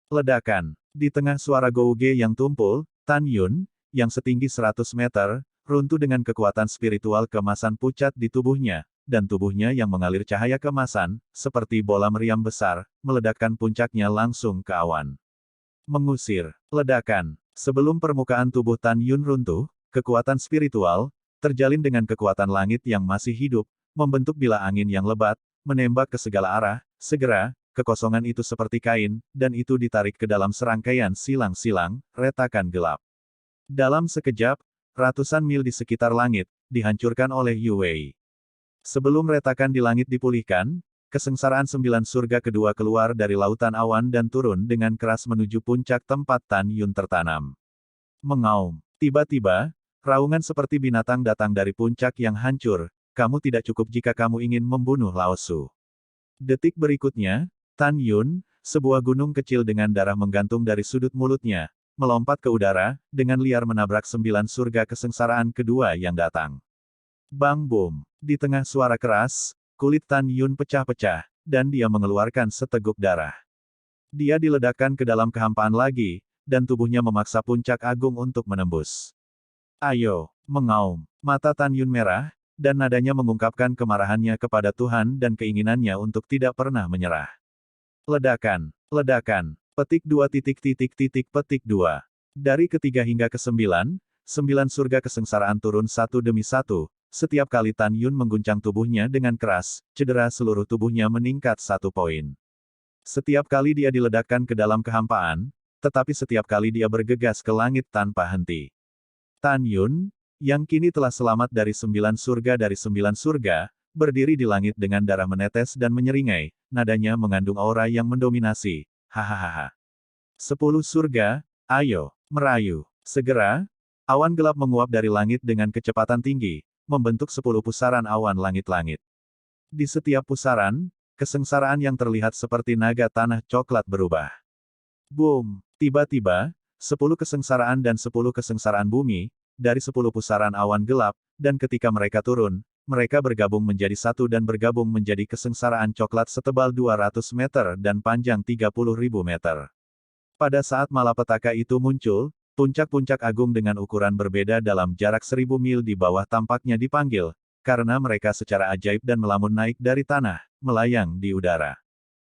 Ledakan. Di tengah suara gouge yang tumpul, Tan Yun, yang setinggi 100 meter, runtuh dengan kekuatan spiritual keemasan pucat di tubuhnya, dan tubuhnya yang mengalir cahaya keemasan, seperti bola meriam besar, meledakkan puncaknya langsung ke awan. Mengusir. Ledakan. Sebelum permukaan tubuh Tan Yun runtuh, kekuatan spiritual, terjalin dengan kekuatan langit yang masih hidup, membentuk bilah angin yang lebat, menembak ke segala arah. Segera, kekosongan itu seperti kain, dan itu ditarik ke dalam serangkaian silang-silang, retakan gelap. Dalam sekejap, ratusan mil di sekitar langit, dihancurkan oleh Yu Wei. Sebelum retakan di langit dipulihkan, kesengsaraan 9 surga kedua keluar dari lautan awan dan turun dengan keras menuju puncak tempat Tan Yun tertanam. Mengaum. Tiba-tiba, raungan seperti binatang datang dari puncak yang hancur. Kamu tidak cukup jika kamu ingin membunuh Lao Su. Detik berikutnya, Tan Yun, sebuah gunung kecil dengan darah menggantung dari sudut mulutnya, melompat ke udara, dengan liar menabrak 9 surga kesengsaraan kedua yang datang. Bang bum. Di tengah suara keras, kulit Tan Yun pecah-pecah, dan dia mengeluarkan seteguk darah. Dia diledakkan ke dalam kehampaan lagi, dan tubuhnya memaksa puncak agung untuk menembus. Ayo, mengaum. Mata Tan Yun merah, dan nadanya mengungkapkan kemarahannya kepada Tuhan dan keinginannya untuk tidak pernah menyerah. Ledakan, ledakan, petik 2 petik 2. Dari ketiga hingga ke-9, 9 surga kesengsaraan turun satu demi satu. Setiap kali Tan Yun mengguncang tubuhnya dengan keras, cedera seluruh tubuhnya meningkat 1 poin. Setiap kali dia diledakkan ke dalam kehampaan, tetapi setiap kali dia bergegas ke langit tanpa henti. Tan Yun, yang kini telah selamat dari 9 surga, berdiri di langit dengan darah menetes dan menyeringai, nadanya mengandung aura yang mendominasi. Hahaha. 10 surga, ayo, merayu. Segera, awan gelap menguap dari langit dengan kecepatan tinggi, membentuk 10 pusaran awan langit-langit. Di setiap pusaran, kesengsaraan yang terlihat seperti naga tanah coklat berubah. Boom! Tiba-tiba, 10 kesengsaraan dan 10 kesengsaraan bumi, dari 10 pusaran awan gelap, dan ketika mereka turun, mereka bergabung menjadi satu dan bergabung menjadi kesengsaraan coklat setebal 200 meter dan panjang 30.000 meter. Pada saat malapetaka itu muncul, puncak-puncak agung dengan ukuran berbeda dalam jarak 1000 mil di bawah tampaknya dipanggil, karena mereka secara ajaib dan melamun naik dari tanah, melayang di udara.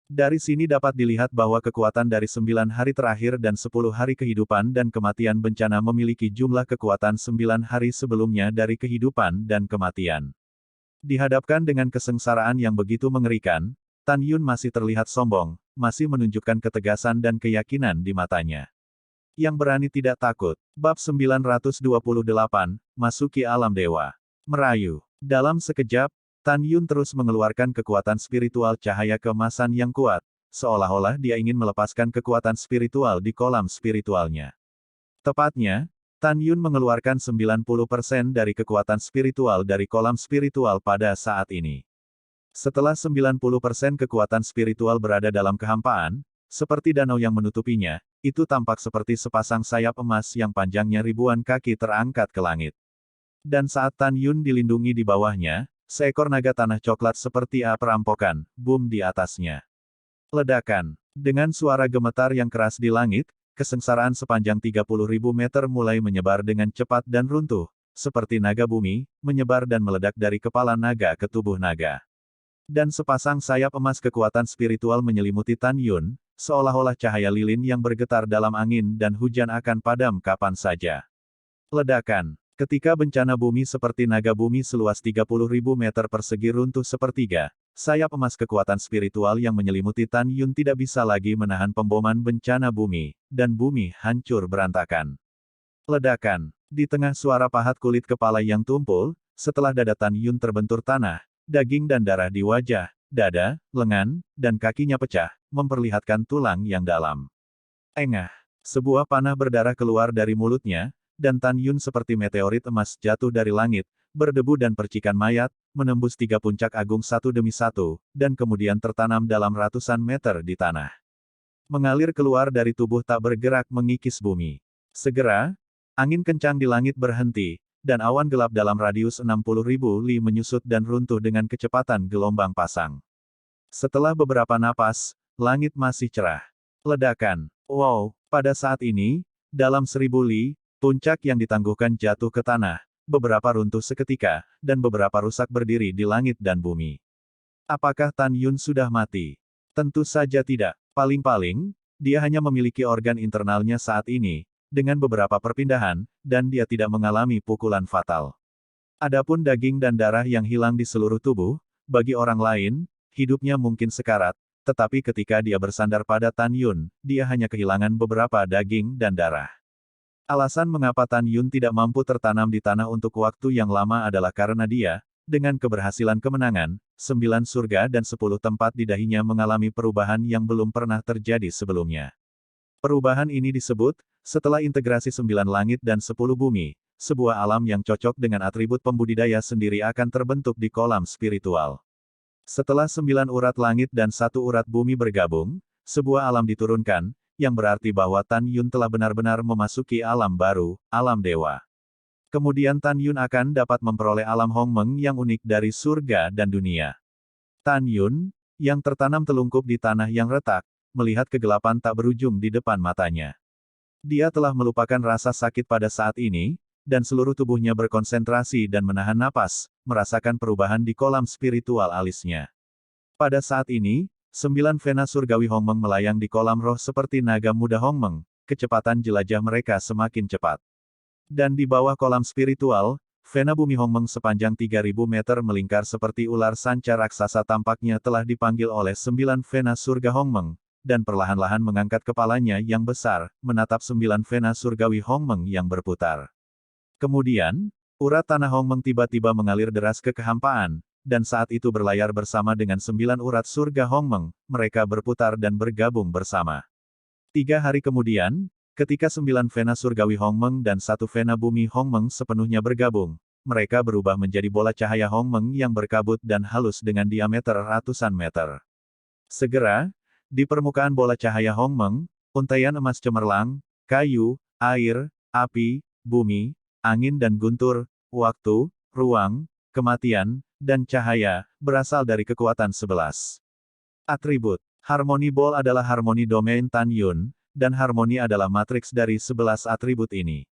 Dari sini dapat dilihat bahwa kekuatan dari 9 hari terakhir dan 10 hari kehidupan dan kematian bencana memiliki jumlah kekuatan 9 hari sebelumnya dari kehidupan dan kematian. Dihadapkan dengan kesengsaraan yang begitu mengerikan, Tan Yun masih terlihat sombong, masih menunjukkan ketegasan dan keyakinan di matanya. Yang berani tidak takut. Bab 928, Masuki Alam Dewa. Merayu. Dalam sekejap, Tan Yun terus mengeluarkan kekuatan spiritual cahaya keemasan yang kuat, seolah-olah dia ingin melepaskan kekuatan spiritual di kolam spiritualnya. Tepatnya, Tan Yun mengeluarkan 90% dari kekuatan spiritual dari kolam spiritual pada saat ini. Setelah 90% kekuatan spiritual berada dalam kehampaan, seperti danau yang menutupinya, itu tampak seperti sepasang sayap emas yang panjangnya ribuan kaki terangkat ke langit. Dan saat Tan Yun dilindungi di bawahnya, seekor naga tanah coklat seperti perampokan, boom di atasnya. Ledakan. Dengan suara gemetar yang keras di langit, kesengsaraan sepanjang 30.000 meter mulai menyebar dengan cepat dan runtuh, seperti naga bumi, menyebar dan meledak dari kepala naga ke tubuh naga. Dan sepasang sayap emas kekuatan spiritual menyelimuti Tan Yun, seolah-olah cahaya lilin yang bergetar dalam angin dan hujan akan padam kapan saja. Ledakan. Ketika bencana bumi seperti naga bumi seluas 30.000 meter persegi runtuh sepertiga, sayap emas kekuatan spiritual yang menyelimuti Tan Yun tidak bisa lagi menahan pemboman bencana bumi, dan bumi hancur berantakan. Ledakan. Di tengah suara pahat kulit kepala yang tumpul, setelah dada Tan Yun terbentur tanah, daging dan darah di wajah, dada, lengan, dan kakinya pecah, memperlihatkan tulang yang dalam. Engah. Sebuah panah berdarah keluar dari mulutnya, dan Tan Yun seperti meteorit emas jatuh dari langit, berdebu dan percikan mayat, menembus 3 puncak agung satu demi satu, dan kemudian tertanam dalam ratusan meter di tanah. Mengalir keluar dari tubuh tak bergerak mengikis bumi. Segera, angin kencang di langit berhenti, dan awan gelap dalam radius 60.000 li menyusut dan runtuh dengan kecepatan gelombang pasang. Setelah beberapa napas, langit masih cerah. Ledakan. Wow, pada saat ini, dalam 1000 li, puncak yang ditangguhkan jatuh ke tanah, beberapa runtuh seketika, dan beberapa rusak berdiri di langit dan bumi. Apakah Tan Yun sudah mati? Tentu saja tidak. Paling-paling, dia hanya memiliki organ internalnya saat ini, dengan beberapa perpindahan, dan dia tidak mengalami pukulan fatal. Adapun daging dan darah yang hilang di seluruh tubuh, bagi orang lain, hidupnya mungkin sekarat, tetapi ketika dia bersandar pada Tan Yun, dia hanya kehilangan beberapa daging dan darah. Alasan mengapa Tan Yun tidak mampu tertanam di tanah untuk waktu yang lama adalah karena dia, dengan keberhasilan kemenangan, 9 surga dan 10 tempat di dahinya mengalami perubahan yang belum pernah terjadi sebelumnya. Perubahan ini disebut, setelah integrasi 9 langit dan 10 bumi, sebuah alam yang cocok dengan atribut pembudidaya sendiri akan terbentuk di kolam spiritual. Setelah 9 urat langit dan 1 urat bumi bergabung, sebuah alam diturunkan, yang berarti bahwa Tan Yun telah benar-benar memasuki alam baru, alam dewa. Kemudian Tan Yun akan dapat memperoleh alam Hongmeng yang unik dari surga dan dunia. Tan Yun, yang tertanam telungkup di tanah yang retak, melihat kegelapan tak berujung di depan matanya. Dia telah melupakan rasa sakit pada saat ini, dan seluruh tubuhnya berkonsentrasi dan menahan napas, merasakan perubahan di kolam spiritual alisnya. Pada saat ini, 9 vena surgawi Hongmeng melayang di kolam roh seperti naga muda Hongmeng, kecepatan jelajah mereka semakin cepat. Dan di bawah kolam spiritual, vena bumi Hongmeng sepanjang 3.000 meter melingkar seperti ular sanca raksasa tampaknya telah dipanggil oleh 9 vena surga Hongmeng, dan perlahan-lahan mengangkat kepalanya yang besar, menatap 9 vena surgawi Hongmeng yang berputar. Kemudian, urat tanah Hongmeng tiba-tiba mengalir deras ke kehampaan, dan saat itu berlayar bersama dengan 9 urat surga Hongmeng, mereka berputar dan bergabung bersama. 3 hari kemudian, ketika 9 vena surgawi Hongmeng dan 1 vena bumi Hongmeng sepenuhnya bergabung, mereka berubah menjadi bola cahaya Hongmeng yang berkabut dan halus dengan diameter ratusan meter. Segera, di permukaan bola cahaya Hongmeng, untaian emas cemerlang, kayu, air, api, bumi, angin dan guntur, waktu, ruang, kematian, dan cahaya, berasal dari kekuatan 11. Atribut. Harmoni Ball adalah harmoni domain Tan Yun, dan harmoni adalah matriks dari 11 atribut ini.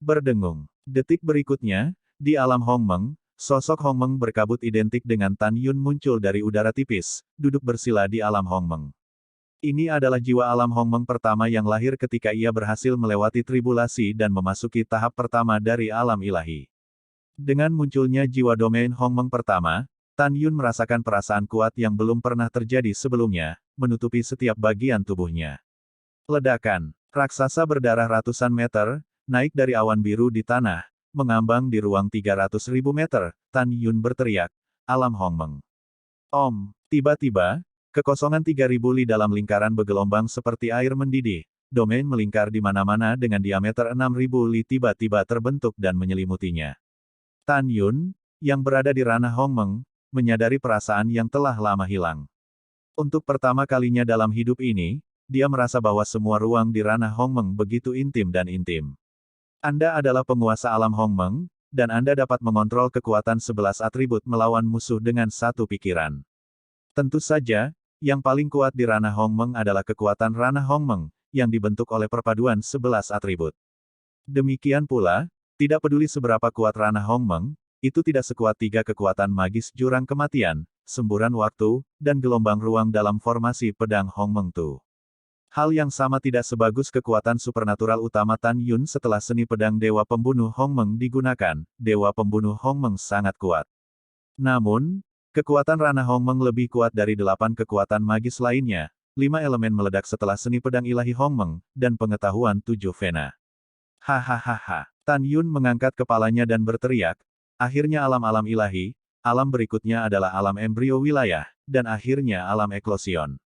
Berdengung. Detik berikutnya, di alam Hongmeng, sosok Hongmeng berkabut identik dengan Tan Yun muncul dari udara tipis, duduk bersila di alam Hongmeng. Ini adalah jiwa alam Hongmeng pertama yang lahir ketika ia berhasil melewati tribulasi dan memasuki tahap pertama dari alam ilahi. Dengan munculnya jiwa domain Hongmeng pertama, Tan Yun merasakan perasaan kuat yang belum pernah terjadi sebelumnya, menutupi setiap bagian tubuhnya. Ledakan. Raksasa berdarah ratusan meter, naik dari awan biru di tanah, mengambang di ruang 300.000 meter, Tan Yun berteriak, alam Hongmeng. Om. Tiba-tiba, kekosongan 3.000 li dalam lingkaran bergelombang seperti air mendidih, domain melingkar di mana-mana dengan diameter 6.000 li tiba-tiba terbentuk dan menyelimutinya. Tan Yun, yang berada di ranah Hongmeng, menyadari perasaan yang telah lama hilang. Untuk pertama kalinya dalam hidup ini, dia merasa bahwa semua ruang di ranah Hongmeng begitu intim dan intim. Anda adalah penguasa alam Hongmeng, dan Anda dapat mengontrol kekuatan 11 atribut melawan musuh dengan satu pikiran. Tentu saja, yang paling kuat di ranah Hongmeng adalah kekuatan ranah Hongmeng, yang dibentuk oleh perpaduan 11 atribut. Demikian pula, tidak peduli seberapa kuat ranah Hongmeng, itu tidak sekuat 3 kekuatan magis jurang kematian, semburan waktu, dan gelombang ruang dalam formasi pedang Hongmeng Tu. Hal yang sama tidak sebagus kekuatan supernatural utama Tan Yun setelah seni pedang Dewa Pembunuh Hongmeng digunakan, Dewa Pembunuh Hongmeng sangat kuat. Namun, kekuatan ranah Hongmeng lebih kuat dari 8 kekuatan magis lainnya, 5 elemen meledak setelah seni pedang ilahi Hongmeng, dan pengetahuan 7 vena. Hahaha. Tan Yun mengangkat kepalanya dan berteriak, akhirnya alam-alam ilahi, alam berikutnya adalah alam embrio wilayah, dan akhirnya alam eklosion.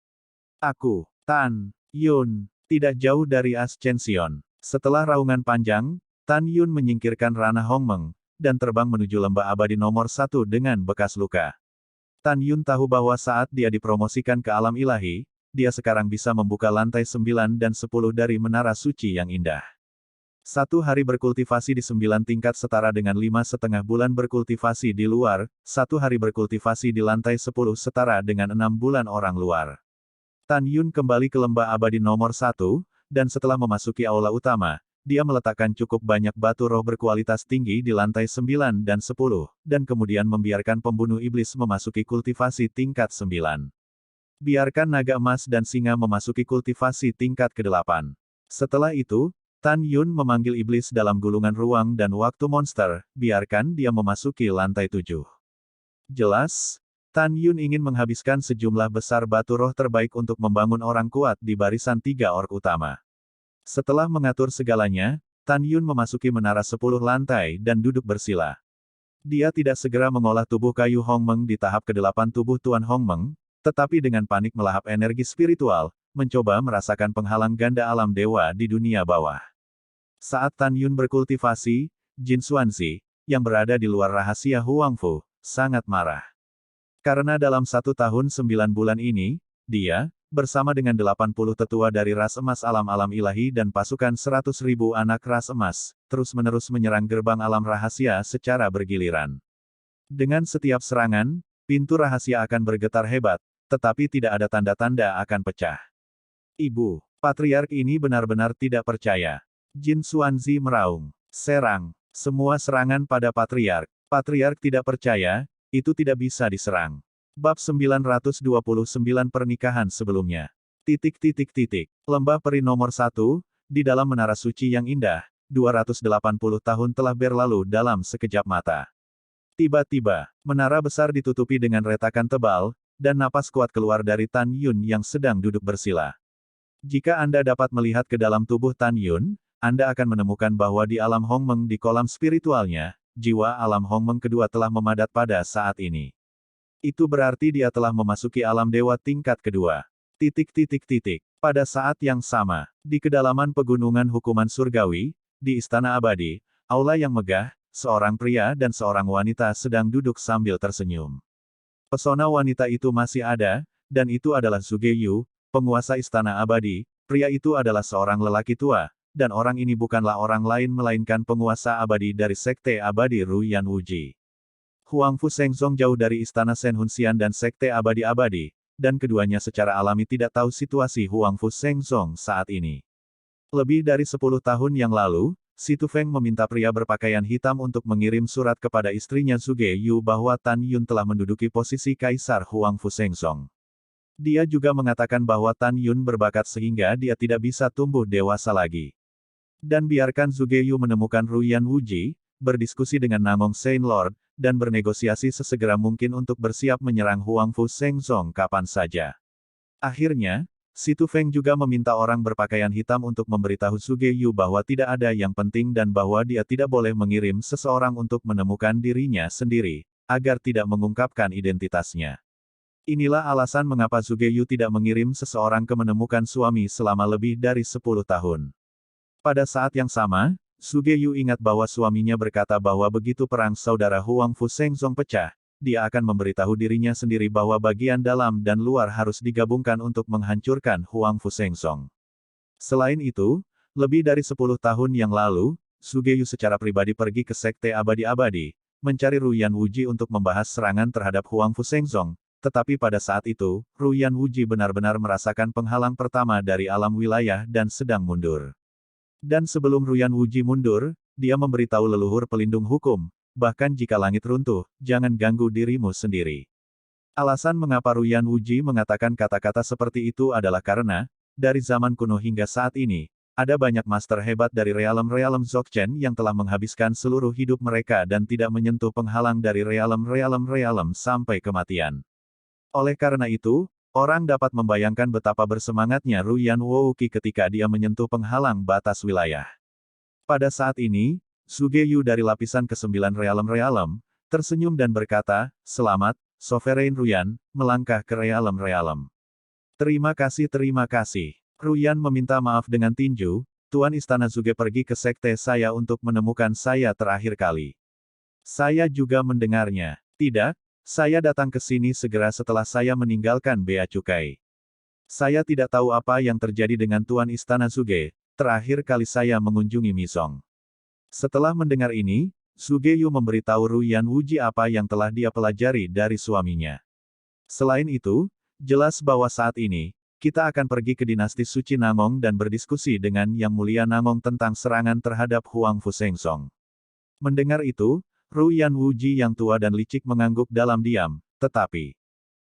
Aku, Tan Yun, tidak jauh dari Ascension. Setelah raungan panjang, Tan Yun menyingkirkan ranah Hongmeng, dan terbang menuju lembah abadi nomor 1 dengan bekas luka. Tan Yun tahu bahwa saat dia dipromosikan ke alam ilahi, dia sekarang bisa membuka lantai 9 dan 10 dari menara suci yang indah. 1 hari berkultivasi di 9 tingkat setara dengan 5,5 bulan berkultivasi di luar, 1 hari berkultivasi di lantai 10 setara dengan 6 bulan orang luar. Tan Yun kembali ke lembah abadi nomor 1, dan setelah memasuki aula utama, dia meletakkan cukup banyak batu roh berkualitas tinggi di lantai 9 dan 10, dan kemudian membiarkan pembunuh iblis memasuki kultivasi tingkat 9. Biarkan naga emas dan singa memasuki kultivasi tingkat ke-8. Setelah itu, Tan Yun memanggil iblis dalam gulungan ruang dan waktu monster, biarkan dia memasuki lantai 7. Jelas, Tan Yun ingin menghabiskan sejumlah besar batu roh terbaik untuk membangun orang kuat di barisan 3 orc utama. Setelah mengatur segalanya, Tan Yun memasuki menara 10 lantai dan duduk bersila. Dia tidak segera mengolah tubuh kayu Hongmeng di tahap ke-8 tubuh Tuan Hongmeng, tetapi dengan panik melahap energi spiritual, mencoba merasakan penghalang ganda alam dewa di dunia bawah. Saat Tan Yun berkultivasi, Jin Xuanzi, yang berada di luar rahasia Huangfu, sangat marah. Karena dalam 1 tahun 9 bulan ini, dia, bersama dengan 80 tetua dari ras emas alam-alam ilahi dan pasukan 100.000 anak ras emas, terus-menerus menyerang gerbang alam rahasia secara bergiliran. Dengan setiap serangan, pintu rahasia akan bergetar hebat, tetapi tidak ada tanda-tanda akan pecah. Ibu, patriark ini benar-benar tidak percaya. Jin Xuanzi meraung. Serang. Semua serangan pada patriark. Patriark tidak percaya, itu tidak bisa diserang. Bab 929 Pernikahan sebelumnya. Lembah peri nomor 1, di dalam menara suci yang indah, 280 tahun telah berlalu dalam sekejap mata. Tiba-tiba, menara besar ditutupi dengan retakan tebal, dan napas kuat keluar dari Tan Yun yang sedang duduk bersila. Jika Anda dapat melihat ke dalam tubuh Tan Yun, Anda akan menemukan bahwa di alam Hongmeng di kolam spiritualnya, jiwa alam Hongmeng kedua telah memadat pada saat ini. Itu berarti dia telah memasuki alam dewa tingkat kedua. Pada saat yang sama, di kedalaman pegunungan hukuman surgawi, di Istana Abadi, aula yang megah, seorang pria dan seorang wanita sedang duduk sambil tersenyum. Pesona wanita itu masih ada, dan itu adalah Zhuge Yu, penguasa Istana Abadi. Pria itu adalah seorang lelaki tua, dan orang ini bukanlah orang lain melainkan penguasa abadi dari Sekte Abadi Ruyan Wuji. Huangfu Shengzong jauh dari Istana Shenhunxian dan Sekte Abadi-Abadi, dan keduanya secara alami tidak tahu situasi Huangfu Shengzong saat ini. Lebih dari 10 tahun yang lalu, Si Tufeng meminta pria berpakaian hitam untuk mengirim surat kepada istrinya Zhuge Yu bahwa Tan Yun telah menduduki posisi Kaisar Huangfu Shengzong. Dia juga mengatakan bahwa Tan Yun berbakat sehingga dia tidak bisa tumbuh dewasa lagi. Dan biarkan Zhuge Yu menemukan Ruyan Wuji, berdiskusi dengan Nangong Saint Lord, dan bernegosiasi sesegera mungkin untuk bersiap menyerang Huangfu Shengzong kapan saja. Akhirnya, Si Tufeng juga meminta orang berpakaian hitam untuk memberitahu Zhuge Yu bahwa tidak ada yang penting dan bahwa dia tidak boleh mengirim seseorang untuk menemukan dirinya sendiri, agar tidak mengungkapkan identitasnya. Inilah alasan mengapa Zhuge Yu tidak mengirim seseorang ke menemukan suami selama lebih dari 10 tahun. Pada saat yang sama, Zhuge Yu ingat bahwa suaminya berkata bahwa begitu perang saudara Huangfu Shengzong pecah, dia akan memberitahu dirinya sendiri bahwa bagian dalam dan luar harus digabungkan untuk menghancurkan Huangfu Shengzong. Selain itu, lebih dari 10 tahun yang lalu, Zhuge Yu secara pribadi pergi ke Sekte Abadi-Abadi, mencari Ruyan Wuji untuk membahas serangan terhadap Huangfu Shengzong, tetapi pada saat itu, Ruyan Wuji benar-benar merasakan penghalang pertama dari alam wilayah dan sedang mundur. Dan sebelum Ruyan Wuji mundur, dia memberitahu leluhur pelindung hukum, bahkan jika langit runtuh, jangan ganggu dirimu sendiri. Alasan mengapa Ruyan Wuji mengatakan kata-kata seperti itu adalah karena, dari zaman kuno hingga saat ini, ada banyak master hebat dari realem-realem Dzogchen yang telah menghabiskan seluruh hidup mereka dan tidak menyentuh penghalang dari realem-realem sampai kematian. Oleh karena itu, orang dapat membayangkan betapa bersemangatnya Ruyan Wuji ketika dia menyentuh penghalang batas wilayah. Pada saat ini, Zhuge Yu dari lapisan ke-9 realem-realem, tersenyum dan berkata, "Selamat, Sovereign Ruyan, melangkah ke realem-realem." Terima kasih. Ruyan meminta maaf dengan tinju, Tuan Istana Zhuge pergi ke sekte saya untuk menemukan saya terakhir kali. Saya juga mendengarnya. Tidak, saya datang ke sini segera setelah saya meninggalkan Bea Cukai. Saya tidak tahu apa yang terjadi dengan Tuan Istana Zhuge, terakhir kali saya mengunjungi Misong. Setelah mendengar ini, Zhuge Yu memberitahu Ruyan Wuji apa yang telah dia pelajari dari suaminya. Selain itu, jelas bahwa saat ini, kita akan pergi ke dinasti suci Nangong dan berdiskusi dengan Yang Mulia Nangong tentang serangan terhadap Huangfu Shengzong. Mendengar itu, Ruyan Wuji yang tua dan licik mengangguk dalam diam, tetapi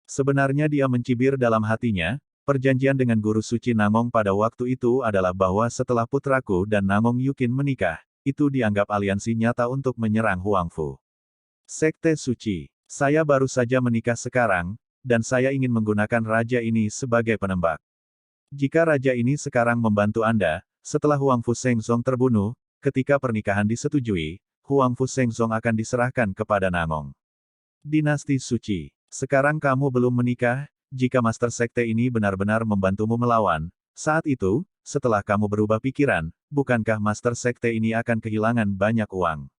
sebenarnya dia mencibir dalam hatinya, Perjanjian dengan guru suci Nangong pada waktu itu adalah bahwa setelah putraku dan Nangong Yukin menikah, itu dianggap aliansi nyata untuk menyerang Huangfu. Sekte Suci. Saya baru saja menikah sekarang, dan saya ingin menggunakan raja ini sebagai penembak. Jika raja ini sekarang membantu Anda, setelah Huangfu Shengzong terbunuh, ketika pernikahan disetujui, Huangfu Shengzong akan diserahkan kepada Nangong. Dinasti Suci. Sekarang kamu belum menikah, jika Master Sekte ini benar-benar membantumu melawan, saat itu, setelah kamu berubah pikiran, bukankah Master Sekte ini akan kehilangan banyak uang?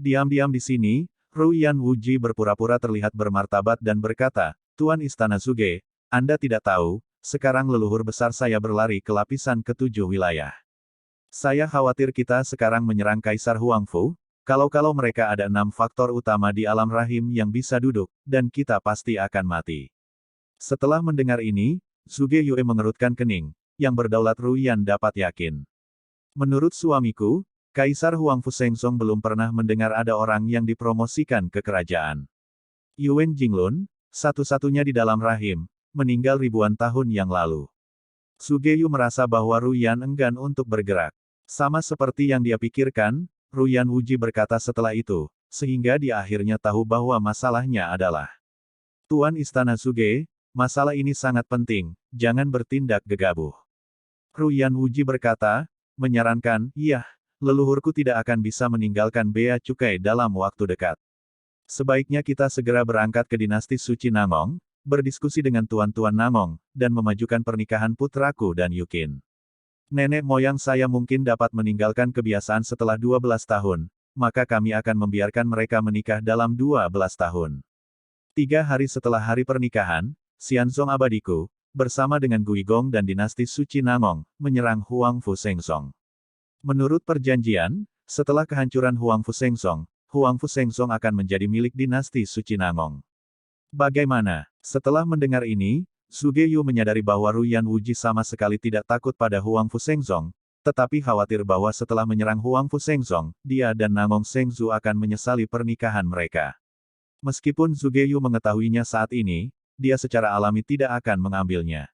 Diam-diam di sini, Ruyan Wuji berpura-pura terlihat bermartabat dan berkata, Tuan Istana Zuge, Anda tidak tahu, sekarang leluhur besar saya berlari ke lapisan ketujuh wilayah. Saya khawatir kita sekarang menyerang Kaisar Huangfu, kalau mereka ada 6 faktor utama di alam rahim yang bisa duduk, dan kita pasti akan mati. Setelah mendengar ini, Zuge Yue mengerutkan kening, yang berdaulat Ruyan dapat yakin. Menurut suamiku, Kaisar Huangfu Shengzong belum pernah mendengar ada orang yang dipromosikan ke kerajaan. Yuan Jinglun, satu-satunya di dalam rahim, meninggal ribuan tahun yang lalu. Sugeyu merasa bahwa Ruyan enggan untuk bergerak. Sama seperti yang dia pikirkan, Ruyan Wuji berkata setelah itu, sehingga dia akhirnya tahu bahwa masalahnya adalah Tuan Istana Zuge, masalah ini sangat penting, jangan bertindak gegabah. Ruyan Wuji berkata, menyarankan, iya, leluhurku tidak akan bisa meninggalkan bea cukai dalam waktu dekat. Sebaiknya kita segera berangkat ke dinasti suci Nangong, berdiskusi dengan tuan-tuan Nangong, dan memajukan pernikahan putraku dan Yukin. Nenek moyang saya mungkin dapat meninggalkan kebiasaan setelah 12 tahun, maka kami akan membiarkan mereka menikah dalam 12 tahun. 3 hari setelah hari pernikahan, Xianzong abadiku, bersama dengan Guigong dan dinasti suci Nangong, menyerang Huangfu Shengzong. Menurut perjanjian, setelah kehancuran Huangfu Shengzong akan menjadi milik dinasti suci Nangong. Bagaimana? Setelah mendengar ini, Zuge Yu menyadari bahwa Ruyan Wuji sama sekali tidak takut pada Huangfu Shengzong, tetapi khawatir bahwa setelah menyerang Huangfu Shengzong, dia dan Nangong Shengzu akan menyesali pernikahan mereka. Meskipun Zuge Yu mengetahuinya saat ini, dia secara alami tidak akan mengambilnya.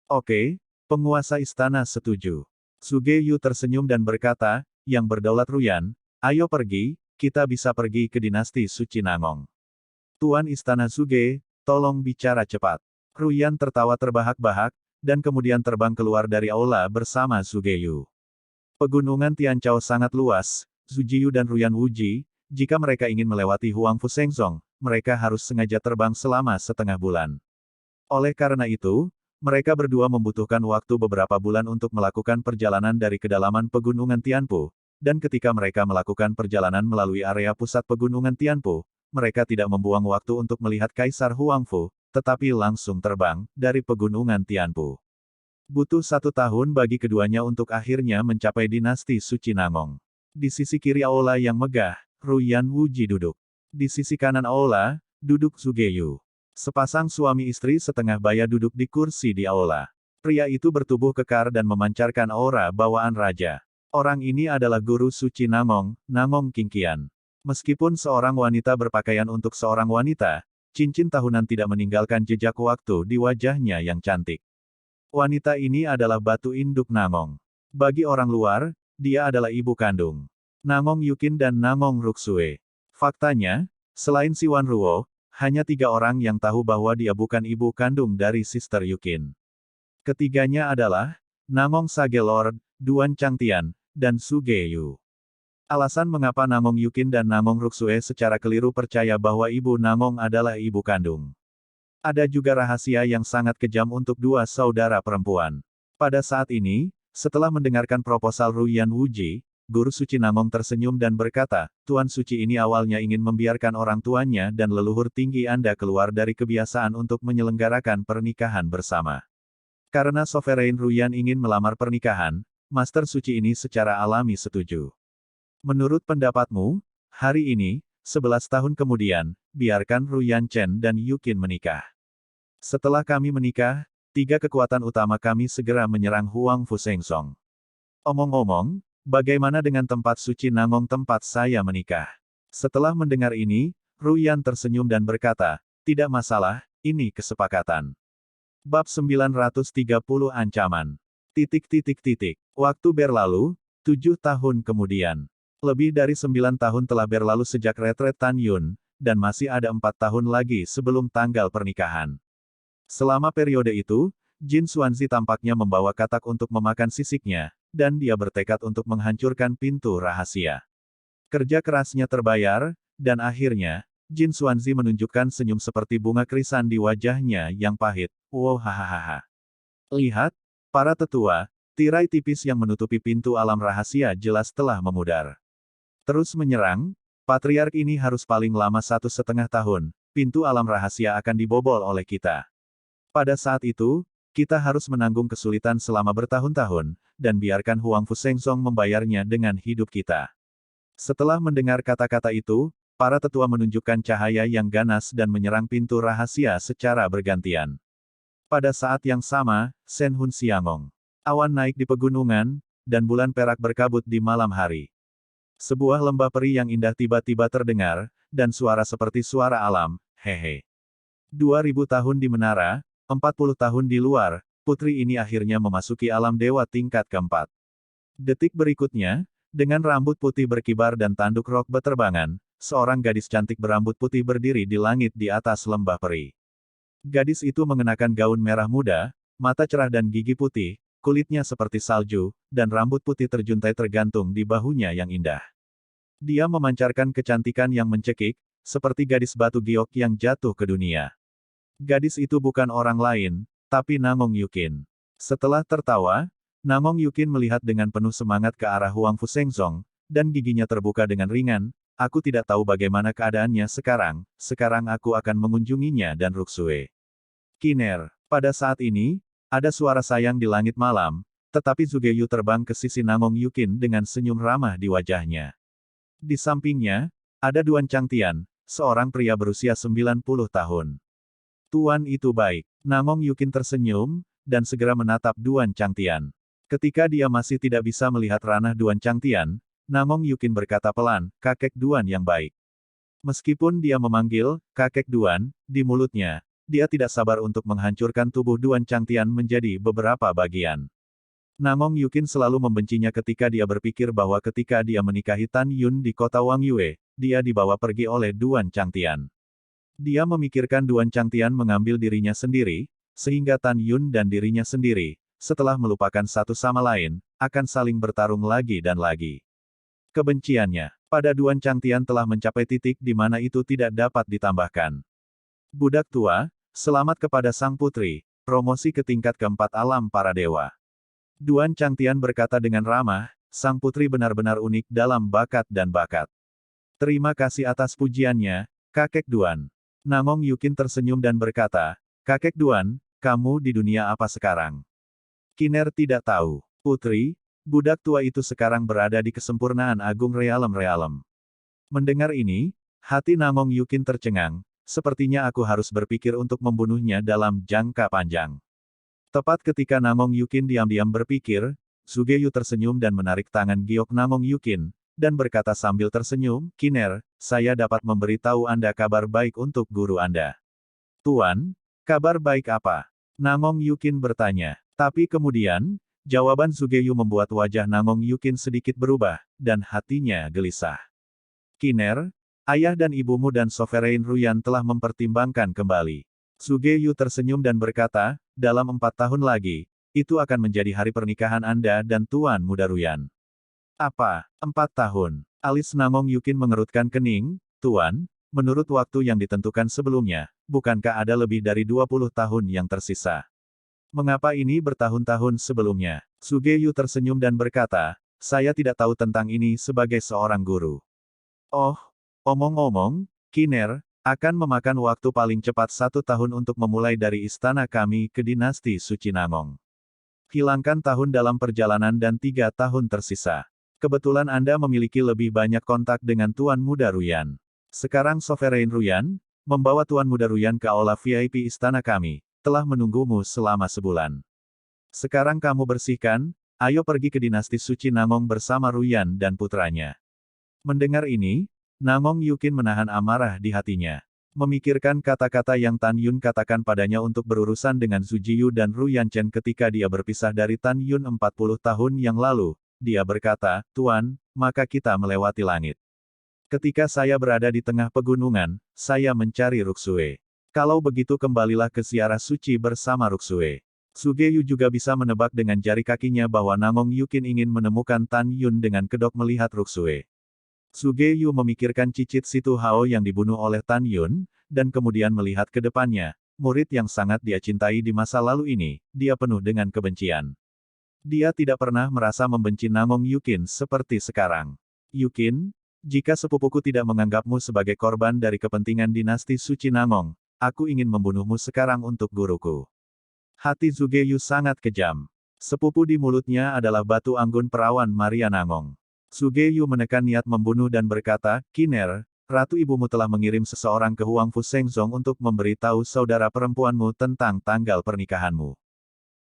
Oke, penguasa istana setuju. Zuge Yu tersenyum dan berkata, yang berdaulat Ruyan, ayo pergi, kita bisa pergi ke dinasti suci Nangong. Tuan Istana Zuge, tolong bicara cepat. Ruyan tertawa terbahak-bahak, dan kemudian terbang keluar dari aula bersama Zuge Yu. Pegunungan Tianchao sangat luas, Zuji Yu dan Ruyan Wuji, jika mereka ingin melewati Huangfu Shengzong, mereka harus sengaja terbang selama setengah bulan. Oleh karena itu, mereka berdua membutuhkan waktu beberapa bulan untuk melakukan perjalanan dari kedalaman pegunungan Tianpu, dan ketika mereka melakukan perjalanan melalui area pusat pegunungan Tianpu, mereka tidak membuang waktu untuk melihat Kaisar Huangfu, tetapi langsung terbang dari pegunungan Tianpu. Butuh 1 tahun bagi keduanya untuk akhirnya mencapai dinasti suci Nangong. Di sisi kiri aula yang megah, Ruyan Wuji duduk. Di sisi kanan aula, duduk Zuge Yu. Sepasang suami istri setengah baya duduk di kursi di aula. Pria itu bertubuh kekar dan memancarkan aura bawaan raja. Orang ini adalah guru suci Nangong, Nangong Qingqian. Meskipun seorang wanita berpakaian untuk seorang wanita, cincin tahunan tidak meninggalkan jejak waktu di wajahnya yang cantik. Wanita ini adalah batu induk Nangong. Bagi orang luar, dia adalah ibu kandung Nangong Yukin dan Nangong Ruxue. Faktanya, selain Siwan Ruo, hanya 3 orang yang tahu bahwa dia bukan ibu kandung dari Sister Yukin. Ketiganya adalah Nangong Sage Lord, Duan Changtian, dan Zuge Yu. Alasan mengapa Nangong Yukin dan Nangong Ruxue secara keliru percaya bahwa ibu Nangong adalah ibu kandung. Ada juga rahasia yang sangat kejam untuk 2 saudara perempuan. Pada saat ini, setelah mendengarkan proposal Ruyan Wuji, Guru Suci Nangong tersenyum dan berkata, Tuan Suci ini awalnya ingin membiarkan orang tuanya dan leluhur tinggi Anda keluar dari kebiasaan untuk menyelenggarakan pernikahan bersama. Karena Sovereign Ruyan ingin melamar pernikahan, Master Suci ini secara alami setuju. Menurut pendapatmu, hari ini, 11 tahun kemudian, biarkan Ruyan Chen dan Yukin menikah. Setelah kami menikah, 3 kekuatan utama kami segera menyerang Huangfu Shengzong. Omong-omong, bagaimana dengan tempat suci Nangong tempat saya menikah? Setelah mendengar ini, Ruyan tersenyum dan berkata, tidak masalah, ini kesepakatan. Bab 930 Ancaman. Waktu berlalu, 7 tahun kemudian. Lebih dari 9 tahun telah berlalu sejak retret Tan Yun, dan masih ada 4 tahun lagi sebelum tanggal pernikahan. Selama periode itu, Jin Xuanzi tampaknya membawa katak untuk memakan sisiknya, dan dia bertekad untuk menghancurkan pintu rahasia. Kerja kerasnya terbayar, dan akhirnya, Jin Xuanzi menunjukkan senyum seperti bunga krisan di wajahnya yang pahit. Wow hahaha. Lihat, para tetua, tirai tipis yang menutupi pintu alam rahasia jelas telah memudar. Terus menyerang, patriark ini harus paling lama 1,5 tahun, pintu alam rahasia akan dibobol oleh kita. Pada saat itu, kita harus menanggung kesulitan selama bertahun-tahun, dan biarkan Huang Fusengsong membayarnya dengan hidup kita. Setelah mendengar kata-kata itu, para tetua menunjukkan cahaya yang ganas dan menyerang pintu rahasia secara bergantian. Pada saat yang sama, Shen Hun Xiangong. Awan naik di pegunungan, dan bulan perak berkabut di malam hari. Sebuah lembah peri yang indah tiba-tiba terdengar, dan suara seperti suara alam, hehe. 2000 tahun di menara, 40 tahun di luar, putri ini akhirnya memasuki alam dewa tingkat keempat. Detik berikutnya, dengan rambut putih berkibar dan tanduk rok beterbangan, seorang gadis cantik berambut putih berdiri di langit di atas lembah peri. Gadis itu mengenakan gaun merah muda, mata cerah dan gigi putih, kulitnya seperti salju, dan rambut putih terjuntai tergantung di bahunya yang indah. Dia memancarkan kecantikan yang mencekik, seperti gadis batu giok yang jatuh ke dunia. Gadis itu bukan orang lain, tapi Namong Yukin. Setelah tertawa, Namong Yukin melihat dengan penuh semangat ke arah Huang Fusengsong, dan giginya terbuka dengan ringan. Aku tidak tahu bagaimana keadaannya sekarang aku akan mengunjunginya dan Ruksue. Kiner, pada saat ini, ada suara sayang di langit malam, tetapi Zugeyu terbang ke sisi Namong Yukin dengan senyum ramah di wajahnya. Di sampingnya, ada Duan Changtian, seorang pria berusia 90 tahun. Tuan itu baik. Namong Yukin tersenyum, dan segera menatap Duan Changtian. Ketika dia masih tidak bisa melihat ranah Duan Changtian, Namong Yukin berkata pelan, kakek Duan yang baik. Meskipun dia memanggil, kakek Duan, di mulutnya, dia tidak sabar untuk menghancurkan tubuh Duan Changtian menjadi beberapa bagian. Namong Yukin selalu membencinya ketika dia berpikir bahwa ketika dia menikahi Tan Yun di kota Wang Yue, dia dibawa pergi oleh Duan Changtian. Dia memikirkan Duan Changtian mengambil dirinya sendiri, sehingga Tan Yun dan dirinya sendiri, setelah melupakan satu sama lain, akan saling bertarung lagi dan lagi. Kebenciannya pada Duan Changtian telah mencapai titik di mana itu tidak dapat ditambahkan. Budak tua, selamat kepada sang putri, promosi ke tingkat keempat alam para dewa. Duan Changtian berkata dengan ramah, sang putri benar-benar unik dalam bakat dan bakat. Terima kasih atas pujiannya, kakek Duan. Namong Yukin tersenyum dan berkata, kakek Duan, kamu di dunia apa sekarang? Kiner tidak tahu. Putri, budak tua itu sekarang berada di kesempurnaan agung realem-realem. Mendengar ini, hati Namong Yukin tercengang, sepertinya aku harus berpikir untuk membunuhnya dalam jangka panjang. Tepat ketika Namong Yukin diam-diam berpikir, Zugeyu tersenyum dan menarik tangan giok Namong Yukin, dan berkata sambil tersenyum, Kiner, saya dapat memberitahu Anda kabar baik untuk guru Anda. Tuan, kabar baik apa? Namong Yukin bertanya. Tapi kemudian, jawaban Zugeyu membuat wajah Namong Yukin sedikit berubah, dan hatinya gelisah. Kiner, ayah dan ibumu dan Sovereign Ruyan telah mempertimbangkan kembali. Zugeyu tersenyum dan berkata, dalam 4 tahun lagi, itu akan menjadi hari pernikahan Anda dan Tuan Muda Ruyan. Apa, 4 tahun? Alis Namong Yukin mengerutkan kening, Tuan, menurut waktu yang ditentukan sebelumnya, bukankah ada lebih dari 20 tahun yang tersisa? Mengapa ini bertahun-tahun sebelumnya? Zugeyu tersenyum dan berkata, saya tidak tahu tentang ini sebagai seorang guru. Oh, omong-omong, Kiner, akan memakan waktu paling cepat 1 tahun untuk memulai dari istana kami ke dinasti Suci Namong. Hilangkan tahun dalam perjalanan dan 3 tahun tersisa. Kebetulan Anda memiliki lebih banyak kontak dengan Tuan Muda Ruyan. Sekarang Sovereign Ruyan, membawa Tuan Muda Ruyan ke aula VIP istana kami, telah menunggumu selama sebulan. Sekarang kamu bersihkan, ayo pergi ke dinasti Suci Namong bersama Ruyan dan putranya. Mendengar ini, Namong Yukin menahan amarah di hatinya. Memikirkan kata-kata yang Tan Yun katakan padanya untuk berurusan dengan Zhu Jiyu dan Ru Yanchen ketika dia berpisah dari Tan Yun 40 tahun yang lalu, dia berkata, "Tuan, maka kita melewati langit. Ketika saya berada di tengah pegunungan, saya mencari Ruksue. Kalau begitu kembalilah ke ziarah suci bersama Ruksue." Sugeyu juga bisa menebak dengan jari kakinya bahwa Namong Yukin ingin menemukan Tan Yun dengan kedok melihat Ruksue. Sugeyu memikirkan cicit Situ Hao yang dibunuh oleh Tan Yun, dan kemudian melihat ke depannya, murid yang sangat dia cintai di masa lalu ini, dia penuh dengan kebencian. Dia tidak pernah merasa membenci Namong Yukin seperti sekarang. "Yukin, jika sepupuku tidak menganggapmu sebagai korban dari kepentingan dinasti suci Namong, aku ingin membunuhmu sekarang untuk guruku." Hati Sugeyu sangat kejam. Sepupu di mulutnya adalah batu anggun perawan Maria Namong. Sugeyu menekan niat membunuh dan berkata, "Kiner, ratu ibumu telah mengirim seseorang ke Huangfu Shengzong untuk memberitahu saudara perempuanmu tentang tanggal pernikahanmu.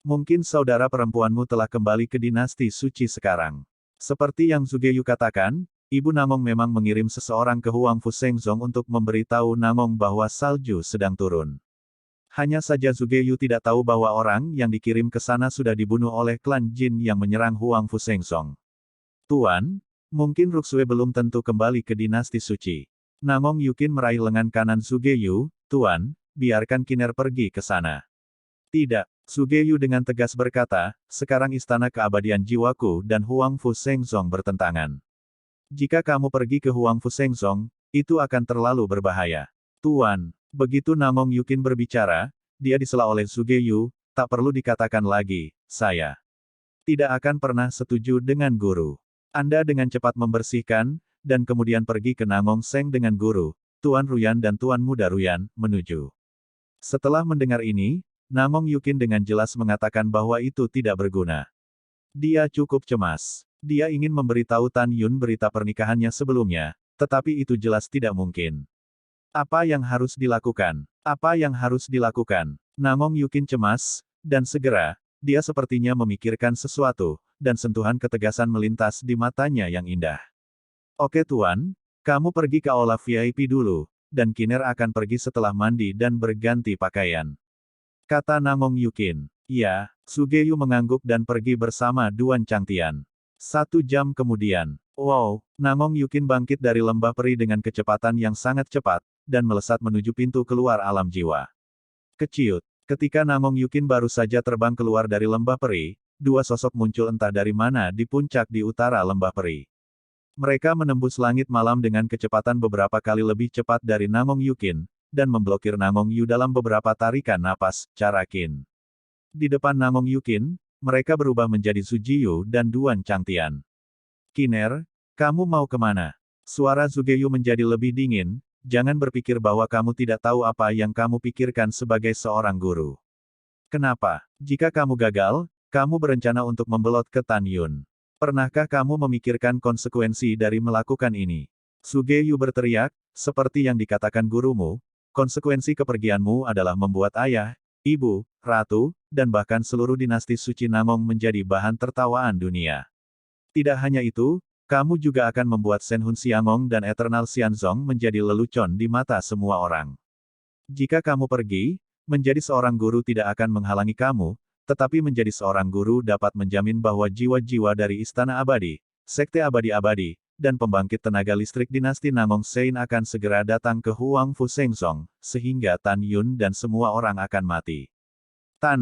Mungkin saudara perempuanmu telah kembali ke dinasti suci sekarang." Seperti yang Sugeyu katakan, Ibu Namong memang mengirim seseorang ke Huangfu Shengzong untuk memberitahu Namong bahwa salju sedang turun. Hanya saja Sugeyu tidak tahu bahwa orang yang dikirim ke sana sudah dibunuh oleh klan Jin yang menyerang Huangfu Shengzong. "Tuan, mungkin Ruksue belum tentu kembali ke dinasti suci." Namong Yukin meraih lengan kanan Sugeyu, "Tuan, biarkan Kiner pergi ke sana." "Tidak," Sugeyu dengan tegas berkata, "sekarang istana keabadian jiwaku dan Huangfu Shengzong bertentangan. Jika kamu pergi ke Huangfu Shengzong, itu akan terlalu berbahaya." "Tuan." Begitu Namong Yukin berbicara, dia disela oleh Sugeyu, "Tak perlu dikatakan lagi, saya tidak akan pernah setuju dengan guru. Anda dengan cepat membersihkan, dan kemudian pergi ke Namong Seng dengan guru, Tuan Ruyan dan Tuan Muda Ruyan, menuju." Setelah mendengar ini, Namong Yukin dengan jelas mengatakan bahwa itu tidak berguna. Dia cukup cemas. Dia ingin memberitahu Tan Yun berita pernikahannya sebelumnya, tetapi itu jelas tidak mungkin. Apa yang harus dilakukan? Apa yang harus dilakukan? Namong Yukin cemas, dan segera, dia sepertinya memikirkan sesuatu, dan sentuhan ketegasan melintas di matanya yang indah. "Oke Tuan, kamu pergi ke aula VIP dulu, dan Kiner akan pergi setelah mandi dan berganti pakaian," kata Namong Yukin. "Ya." Sugeyu mengangguk dan pergi bersama Duan Changtian. 1 jam kemudian, wow, Namong Yukin bangkit dari lembah peri dengan kecepatan yang sangat cepat, dan melesat menuju pintu keluar alam jiwa. Keciut. Ketika Namong Yukin baru saja terbang keluar dari lembah peri, 2 sosok muncul entah dari mana di puncak di utara lembah peri. Mereka menembus langit malam dengan kecepatan beberapa kali lebih cepat dari Namong Yukin, dan memblokir Namong Yu dalam beberapa tarikan napas, Carakin. Di depan Namong Yukin, mereka berubah menjadi Zhu Jiyu dan Duan Changtian. "Kiner, kamu mau kemana?" Suara Sugeyu menjadi lebih dingin. "Jangan berpikir bahwa kamu tidak tahu apa yang kamu pikirkan sebagai seorang guru. Kenapa? Jika kamu gagal, kamu berencana untuk membelot ke Tan Yun. Pernahkah kamu memikirkan konsekuensi dari melakukan ini?" Sugeyu berteriak, "Seperti yang dikatakan gurumu, konsekuensi kepergianmu adalah membuat ayah, ibu, ratu, dan bahkan seluruh dinasti suci Namong menjadi bahan tertawaan dunia. Tidak hanya itu, kamu juga akan membuat Shenhun Xiangong dan Eternal Xianzong menjadi lelucon di mata semua orang. Jika kamu pergi, menjadi seorang guru tidak akan menghalangi kamu, tetapi menjadi seorang guru dapat menjamin bahwa jiwa-jiwa dari Istana Abadi, Sekte Abadi-Abadi, dan pembangkit tenaga listrik dinasti Namong Sein akan segera datang ke Huangfu Shengzong, sehingga Tan Yun dan semua orang akan mati." Tanah